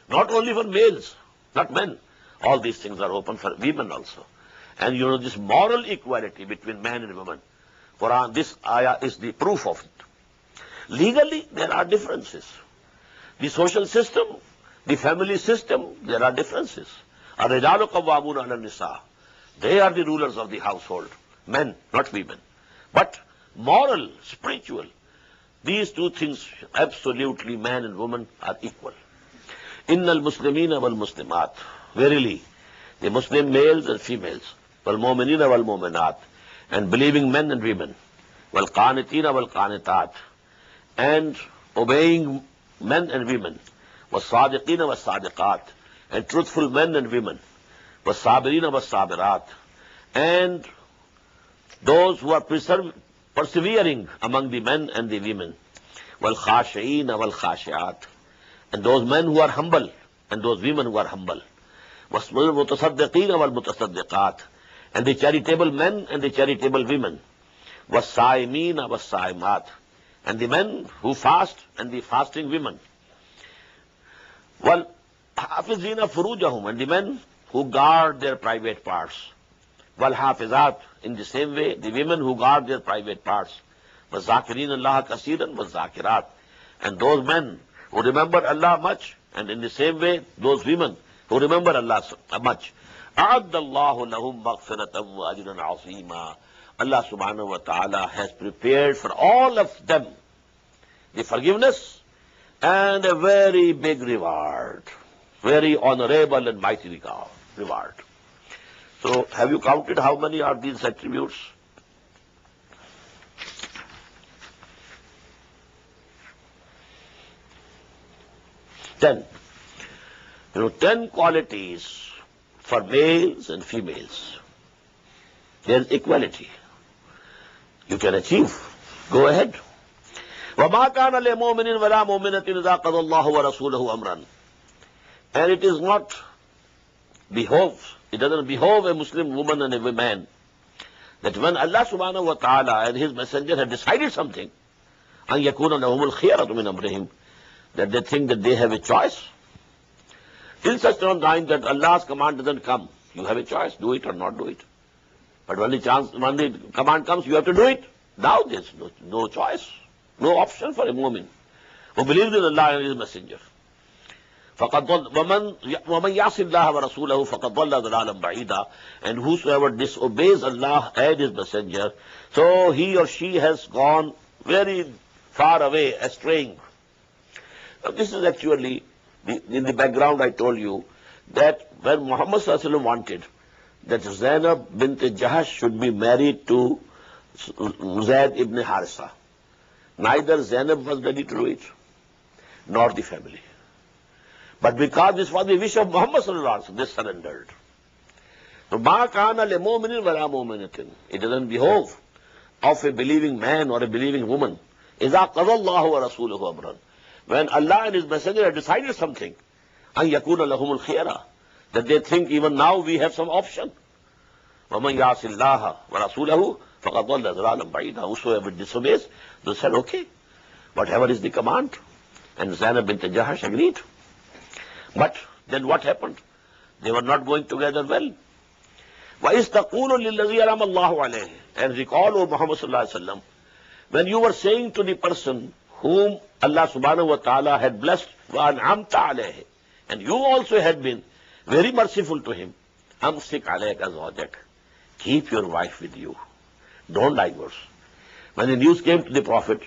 Not only for males, not men. All these things are open for women also. And you know, this moral equality between man and woman, Quran, this ayah is the proof of it. Legally, there are differences. The social system, the family system, there are differences. Ar-rijalu qawwamuna 'ala an-nisa. They are the rulers of the household. Men, not women. But moral, spiritual, these two things, absolutely man and woman are equal. Innal muslimina wal muslimat. Verily, the Muslim males and females, wal mu'minina wal mu'minat, and believing men and women, wal qanitina wal qanitat, and obeying men and women, was sadiqina was sadiqat, and truthful men and women, was sabirina was sabirat, and those who are persevering among the men and the women, wal khashi'ina wal khashi'at, and those men who are humble and those women who are humble, was mutasaddiqina wal mutasaddiqat, and the charitable men and the charitable women, was saimina was saimat, and the men who fast and the fasting women, wal hafizina furujahum, and the men who guard their private parts, wal hafizat, in the same way the women who guard their private parts, was zakirin Allah kasiran was zakirat, and those men who remember Allah much, and in the same way those women who remember Allah much. أَعَدَّ اللَّهُ لَهُمْ مَغْفِرَةً وَأَجْرًا عَظِيمًا. Allah subhanahu wa ta'ala has prepared for all of them the forgiveness and a very big reward, very honorable and mighty reward. So, have you counted how many are these attributes? 10. 10 qualities for males and females. There is equality. You can achieve. Go ahead. وَمَا كَانَ لِمُؤْمِنٍ وَلَا مُؤْمِنَةٍ إِذَا قَضَى اللَّهُ وَرَسُولُهُ أَمْرًا. And it is not it doesn't behove a Muslim woman and a man that when Allah subhanahu wa ta'ala and His Messenger have decided something, أَنْ يَكُونَ لَهُمُ الْخِيَرَةُ مِنْ أَمْرِهِمْ, that they think that they have a choice. Till such time that Allah's command doesn't come, you have a choice, do it or not do it. But when the command comes, you have to do it. Now there's no choice, no option for a mu'min who believes in Allah and His Messenger. وَمَنْ يَعْصِ اللَّهَ وَرَسُولَهُ فَقَدْ ضَلَّ ضَلَالًا بَعِيدًا. And whosoever disobeys Allah and His Messenger, so he or she has gone very far away, straying. Now this is actually, in the background I told you, that when Muhammad sallallahu alaihi wasallam wanted that Zainab bint Jahash should be married to Zayd ibn Harisa, neither Zainab was ready to do it, nor the family. But because this was the wish of Muhammad sallallahu alaihi wasallam, they surrendered. So, مَا كَانَ لِمُؤْمِنٍ وَلَا مُؤْمِنَةٍ. It doesn't behove of a believing man or a believing woman. إِذَا قَضَى اللَّهُ وَرَسُولُهُ أَمْرًا. When Allah and His Messenger have decided something, أَنْ يَكُونَ لَهُمُ الْخِيَرَةُ, that they think even now we have some option. وَمَنْ يَعْصِ اللَّهَ وَرَسُولَهُ فَقَدْ ضَلَّ ضَلَالًا بَعِيدًا. Whosoever disobeys, they said, okay, whatever is the command. And Zainab bint Jahash agreed. But then what happened? They were not going together well. وَإِذْ تَقُولُ لِلَّذِي أَنْعَمَ اللَّهُ عَلَيْهِ. And recall, O Muhammad sallallahu alaihi wasallam, when you were saying to the person whom Allah subhanahu wa ta'ala had blessed, وَأَنْعَمْتَ عَلَيْهِ, and you also had been very merciful to him, أَمْسِكْ عَلَيْكَ زَوْجَكَ. Keep your wife with you. Don't divorce. When the news came to the Prophet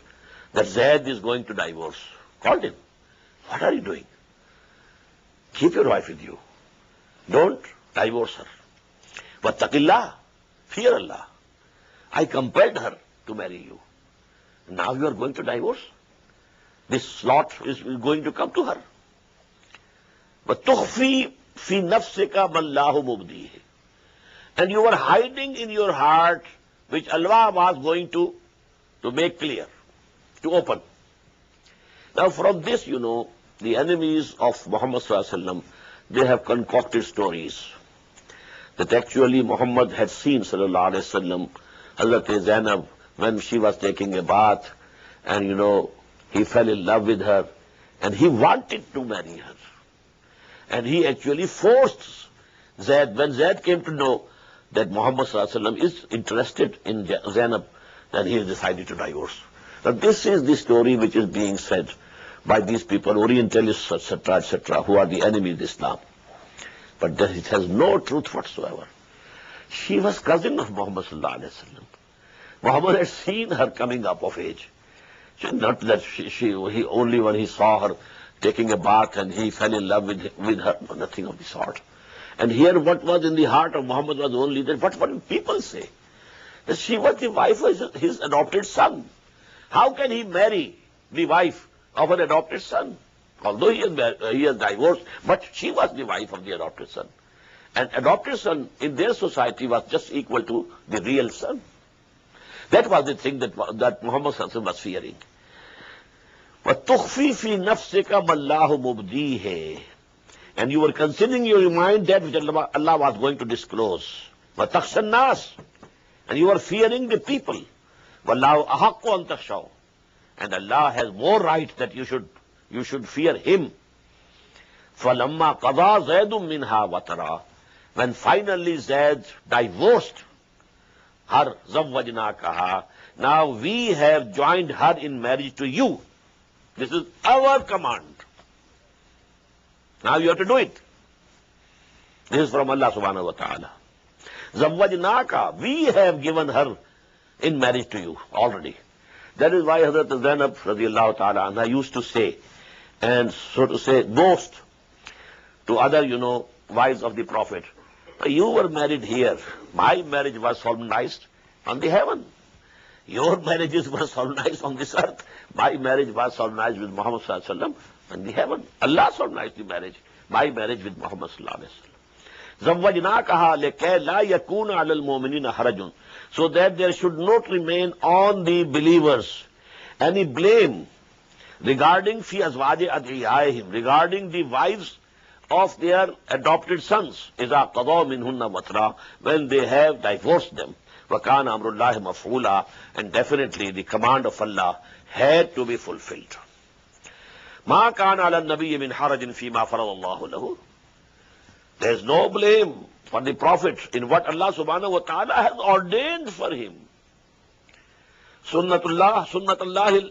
that Zayd is going to divorce, called him. What are you doing? Keep your wife with you. Don't divorce her. وَاتَّقِ اللَّهِ. Fear Allah. I compelled her to marry you. Now you are going to divorce. This lot is going to come to her. وَتُخْفِي فِي نَفْسِكَ مَا اللَّهُ مُبْدِيهِ. And you were hiding in your heart, which Allah was going to make clear, to open. Now from this, the enemies of Muhammad sallallahu alaihi wasallam, they have concocted stories that actually Muhammad had seen sallallahu alaihi wasallam Hazrat Zainab when she was taking a bath, and he fell in love with her, and he wanted to marry her. And he actually forced Zaid. When Zaid came to know that Muhammad sallallahu alaihi wasallam is interested in Zainab, then he decided to divorce. Now this is the story which is being said by these people, Orientalists, etc., who are the enemy of Islam. But it has no truth whatsoever. She was cousin of Muhammad sallallahu alaihi wasallam. Muhammad had seen her coming up of age. Not that he only when he saw her taking a bath and he fell in love with her, nothing of the sort. And here what was in the heart of Muhammad was only that what will people say? That she was the wife of his adopted son. How can he marry the wife of an adopted son? Although he has divorced, but she was the wife of the adopted son. And adopted son in their society was just equal to the real son. That was the thing that Muhammad sallallahu alaihi wasallam was fearing. وَتُخْفِي فِي نَفْسِكَ مَا اللَّهُ مُبْدِيهِ. And you were considering in your mind that which Allah was going to disclose. وَتَخْشَى النَّاسِ. And you were fearing the people. وَاللَّهُ أَحَقُّ أَن تَخْشَوْا. And Allah has more right that you should fear Him. فَلَمَّا قَضَى زَيْدٌ مِنْهَا وَتَرَى. When finally Zaid divorced her, زَوَّجْنَاكَهَا. Now we have joined her in marriage to you. This is our command. Now you have to do it. This is from Allah subhanahu wa ta'ala. زَوَّجْنَاكَ. We have given her in marriage to you already. That is why Hazrat Zainab radiallahu ta'ala anha used to say, and so to say, boast to other, wives of the Prophet. You were married here. My marriage was solemnized on the heaven. Your marriages were solemnized on this earth. My marriage was solemnized with Muhammad sallallahu alaihi wasallam on the heaven. Allah solemnized the marriage. My marriage with Muhammad sallallahu alaihi wasallam. زَوَّجْنَاكَهَا لِكَيْ لَا يَكُونَ عَلَى الْمُؤْمِنِينَ حَرَجٌ. So that there should not remain on the believers any blame regarding fi azwaji ad'iyaihim, regarding the wives of their adopted sons, إِذَا قَضَوْا مِنْهُنَّ وَتْرًا, when they have divorced them. وَكَانَ أَمْرُ اللَّهِ مَفْعُولًا. And definitely the command of Allah had to be fulfilled. مَا كَانَ عَلَى النَّبِيِّ مِنْ حَرَجٍ فِي مَا فَرَضَ اللَّهُ لَهُ. There is no blame for the Prophet in what Allah subhanahu wa ta'ala has ordained for him. Sunnatullah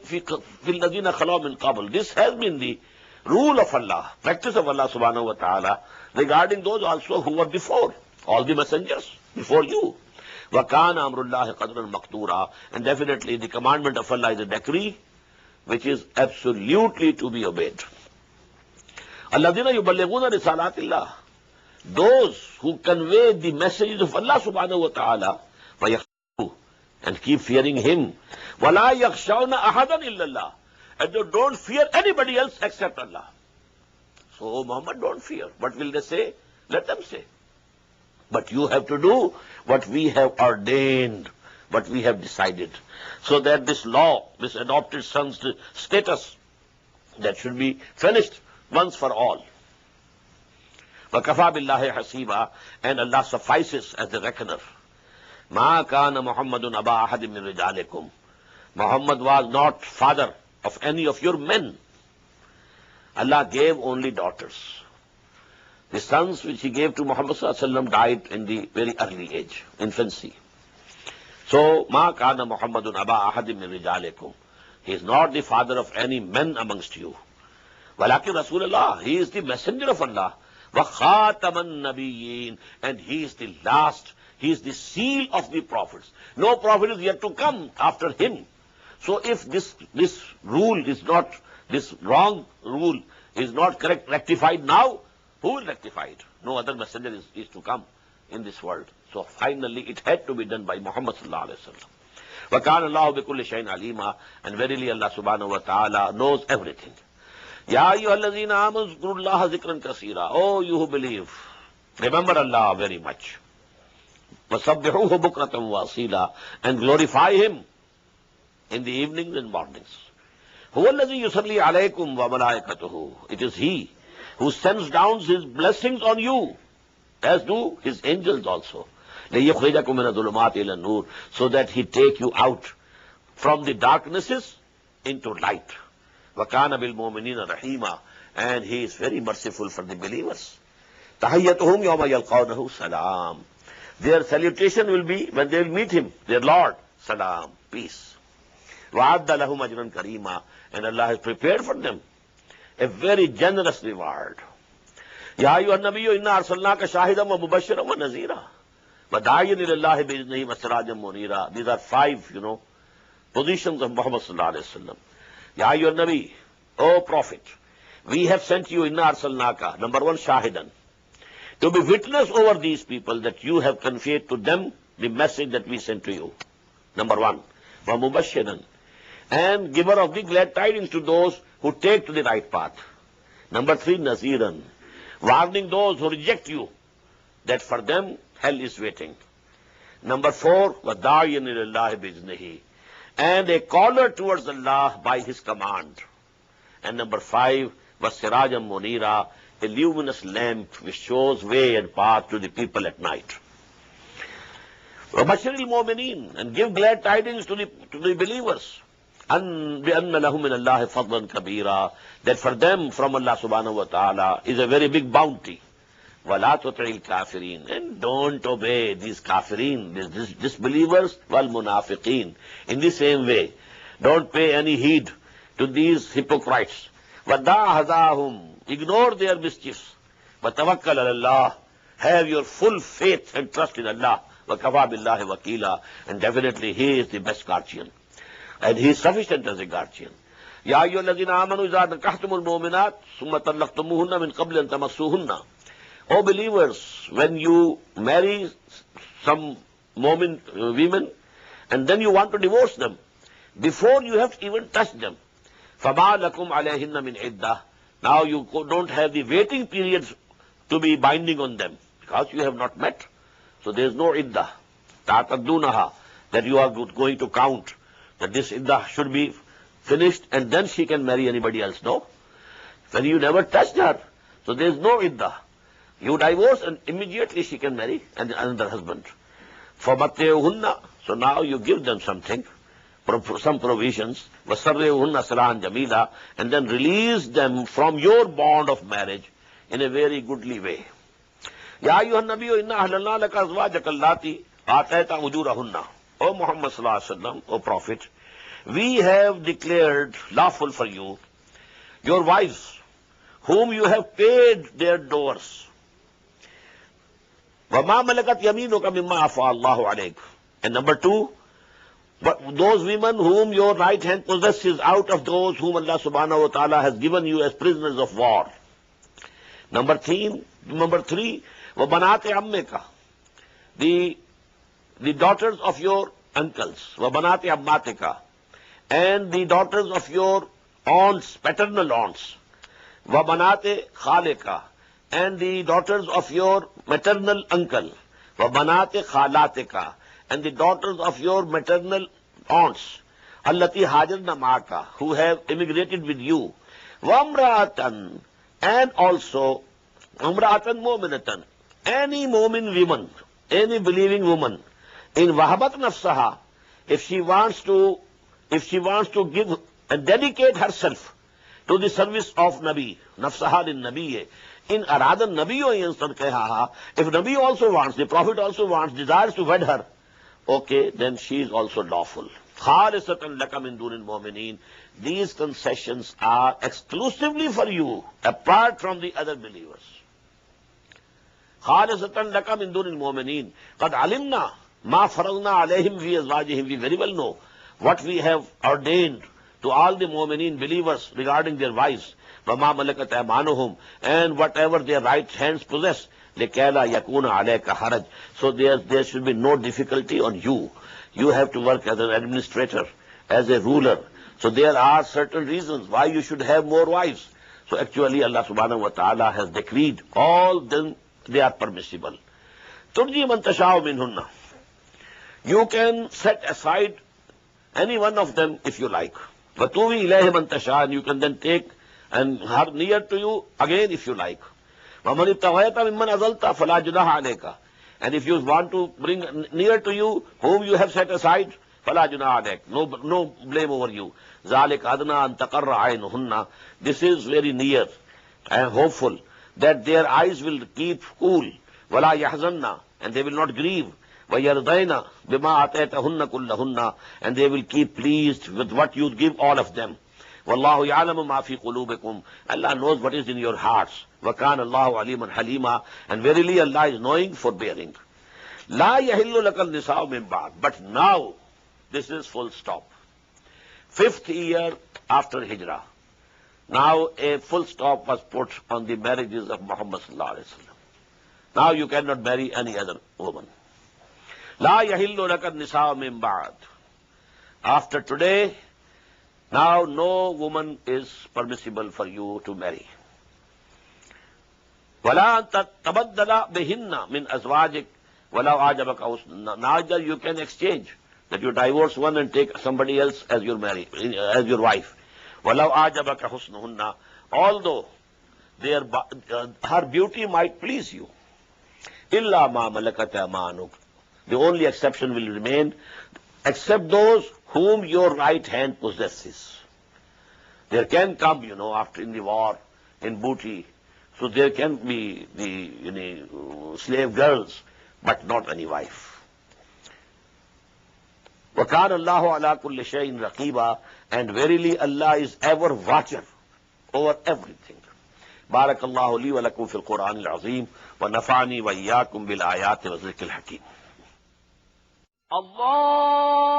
fi al-ladina khala min qabl. This has been the rule of Allah, practice of Allah subhanahu wa ta'ala regarding those also who were before, all the messengers before you. وَكَانَ أَمْرُ اللَّهِ قَدْرًا مَقْدُورًا. And definitely the commandment of Allah is a decree which is absolutely to be obeyed. الَّذِينَ يُبَلِّغُونَ رِسَالَاتِ اللَّهِ. Those who convey the messages of Allah subhanahu wa ta'ala, وَيَخْشَوْنَ, and keep fearing Him. وَلَا يَخْشَوْنَ أَحَدًا إِلَّا اللَّهِ. And they don't fear anybody else except Allah. So, oh Muhammad, don't fear. What will they say? Let them say. But you have to do what we have ordained, what we have decided. So that this law, this adopted son's status, that should be finished once for all. وَكَفَى بِاللَّهِ حَسِيبًا. And Allah suffices as the reckoner. مَا كَانَ مُحَمَّدٌ أَبَا أَحَدٍ مِّن رِجَالِكُمْ. Muhammad was not father of any of your men. Allah gave only daughters. The sons which He gave to Muhammad sallallahu alaihi wasallam died in the very early age, infancy. So, مَا كَانَ مُحَمَّدٌ أَبَا أَحَدٍ مِّن رِجَالِكُمْ. He is not the father of any men amongst you. وَلَكِنْ رَسُولَ اللَّهِ. He is the messenger of Allah. وَخَاتَمَ النَّبِيِّينَ. And He is the last. He is the seal of the prophets. No prophet is yet to come after Him. So if this rule is not, this wrong rule is not correct, rectified now, who will rectify it? No other messenger is to come in this world. So finally it had to be done by Muhammad sallallahu alaihi wasallam. وَكَانَ اللَّهُ بِكُلِّ شَيْءٍ عَلِيمًا, and verily Allah subhanahu wa ta'ala knows everything. Ya ayyuhalladhina amanu zkurullaha zikran kaseera. Oh, you who believe, remember Allah very much. وَسَبِّحُوهُ بُكْرَةً وَأَصِيلًا, and glorify Him in the evenings and mornings. هُوَ الَّذِي يُصَلِّي عَلَيْكُمْ وَمَلَائِكَتُهُ. It is He who sends down His blessings on you, as do His angels also. لِيُخْرِجَكُم مِّنَ الظُّلُمَاتِ إِلَى النُّورِ, so that He take you out from the darknesses into light. وَكَانَ بِالْمُؤْمِنِينَ رَحِيمًا, and He is very merciful for the believers. تَحِيَّتُهُمْ يَوْمَ يَلْقَوْنَهُ سَلَامٌ. Their salutation will be when they will meet Him, their Lord, salam, peace. وَعَدَّ لَهُمْ أَجْرًا كَرِيمًا, and Allah has prepared for them a very generous reward. يَا أَيُّهَا النَّبِيُّ إِنَّا أَرْسَلْنَاكَ شَاهِدًا وَمُبَشِّرًا وَنَذِيرًا وَدَاعِيًا إِلَى اللَّهِ بِإِذْنِهِ وَسِرَاجًا مُنِيرًا. These are 5, positions of Muhammad sallallahu alaihi wasallam. Ya ayyuhan nabi, O Prophet, we have sent you inna arsalnaka, number 1, shahidan, to be witness over these people that you have conveyed to them the message that we sent to you. Number 1, wa mubashiran, and giver of the glad tidings to those who take to the right path. Number 3, naziran, warning those who reject you that for them hell is waiting. Number 4, wa da'iyan ilallahi bi'iznihi, and a caller towards Allah by His command. And number 5, was sirajam munira, a luminous lamp which shows way and path to the people at night. وَبَشِّرِ الْمُؤْمِنِينَ, and give glad tidings to the believers. أَنْ بِأَنَّ لَهُمْ مِنَ اللَّهِ فَضْلًا كَبِيرًا, that for them from Allah subhanahu wa ta'ala is a very big bounty. وَلَا تُطِعِ الْكَافِرِينَ, and don't obey these kafirin, these disbelievers, وَالْمُنَافِقِينَ, in the same way. Don't pay any heed to these hypocrites. وَدَّعَ هَذَاهُمْ, ignore their mischiefs. وَتَوَكَّلْ عَلَى اللَّهِ, have your full faith and trust in Allah. وَكَفَى بِاللَّهِ وَكِيلًا, and definitely He is the best guardian. And He is sufficient as a guardian. يَا أَيُّهَا الَّذِينَ آمَنُوا إِذَا نَكَحْتُمُ الْمُؤْمِنَاتِ ثُمَّ طَلَّقْتُمُوهُنَّ مِنْ قَبْلِ أَنْ تَمَسُّوهُنَّ. O believers, when you marry some women and then you want to divorce them, before you have even touched them, فَمَا لَكُمْ عَلَيْهِنَّ مِنْ عِدَّةٍ, now you don't have the waiting periods to be binding on them, because you have not met. So there is no iddah, تَعْتَدُّونَهَا, that you are going to count, that this iddah should be finished and then she can marry anybody else. No. When you never touched her, so there is no iddah. You divorce and immediately she can marry another husband. فَمَتِّعُهُنَّ, so now you give them something, some provisions, وَسَرِّهُنَّ سَرَاحًا جَمِيلًا, and then release them from your bond of marriage in a very goodly way. يَا أَيُّهَا النَّبِيُّ إِنَّا أَحْلَلْنَا لَكَ أَزْوَاجَكَ اللَّاتِي آتَيْتَ أُجُورَهُنَّ. O Muhammad sallallahu alaihi wasallam, O Prophet, we have declared lawful for you your wives, whom you have paid their doors. وَمَا مَلَكَتْ يَمِينُكَ مِمَّا أَفَاءَ اللَّهُ عَلَيْكَ. And number 2, but those women whom your right hand possesses out of those whom Allah subhanahu wa ta'ala has given you as prisoners of war. Number 3, وَبَنَاتِ عَمِّكَ, the daughters of your uncles, وَبَنَاتِ عَمَّاتِكَ, and the daughters of your aunts, paternal aunts, وَبَنَاتِ خَالِكَ, and the daughters of your maternal uncle, وَبَنَاتِ خَالَاتِكَ, and the daughters of your maternal aunts, allati hajarna ma'aka, who have immigrated with you, وَامْرَأَةً, and also umra'atan mu'minatan, any mu'min woman, any believing woman, in wahabat nafsaha, if she wants to give and dedicate herself to the service of Nabi, nafsaha lin Nabi, in aradan Nabiyo yansar kaha, if Nabi also wants, the Prophet also wants, desires to wed her, okay, then she is also lawful. Khalisatan laka min dunil mu'minin. These concessions are exclusively for you, apart from the other believers. Khalisatan laka min dunil mu'minin. Qad alimna ma faradna alayhim fi azwajihim. We very well know what we have ordained to all the mu'mineen believers regarding their wives, وَمَا مَلَكَتْ أَيْمَانُهُمْ, and whatever their right hands possess, لِكَيْ لَا يَكُونَ عَلَيْكَ حَرَجٌ, so there should be no difficulty on you. You have to work as an administrator, as a ruler. So there are certain reasons why you should have more wives. So actually Allah subhanahu wa ta'ala has decreed all them, they are permissible. تُرْجِي مَنْ تَشَاءُ مِنْهُنَّ, you can set aside any one of them if you like. وَتُوِي إِلَيْهِ مَنْ تَشَاءُ, and you can then take and her near to you again if you like. وَمَنِ ابْتَغَيْتَ مِمَّنْ أَزَلْتَ فَلَا جُنَاحَ عَلَيْكَ, and if you want to bring near to you whom you have set aside, فَلَا جُنَاحَ عَلَيْكَ, no blame over you. ذَلِكَ أَدْنَىٰ أَن تَقَرَّ عَيْنُهُنَّ, this is very near and hopeful that their eyes will keep cool. وَلَا يَحْزَنَّ, and they will not grieve. وَيَرْضَيْنَ بِمَا آتَيْتَهُنَّ كُلَّهُنَّ, and they will keep pleased with what you give all of them. وَاللَّهُ يَعْلَمُ مَا فِي قُلُوبِكُمْ, Allah knows what is in your hearts. وَكَانَ اللَّهُ عَلِيمًا حَلِيمًا, and verily Allah is knowing, forbearing. لَا يَحِلُّ لَكَ النِّسَاءُ مِن بَعْدٍ, but now this is full stop. 5th year after Hijrah, now a full stop was put on the marriages of Muhammad sallallahu alaihi wasallam. Now you cannot marry any other woman. لا يحل لك النساء من بعد, after today, now no woman is permissible for you to marry. ولا أن تبدل بهن من أزواجك ولو أعجبك حسنهن, neither you can exchange, that you divorce one and take somebody else as your wife. وَلَوْ أَعْجَبَكَ حُسْنُهُنَّ, although her beauty might please you. إِلَّا مَا مَلَكَتْ أَيْمَانُكَ, the only exception will remain, except those whom your right hand possesses. There can come, after in the war, in booty, so there can be the slave girls, but not any wife. وَكَانَ اللَّهُ عَلَىٰ كُلِّ شَيْءٍ رَقِيبًا, and verily Allah is ever watcher over everything. بارك الله لي ولكم في القرآن العظيم ونفعني وإياكم بالآيات والذكر الحكيم. الله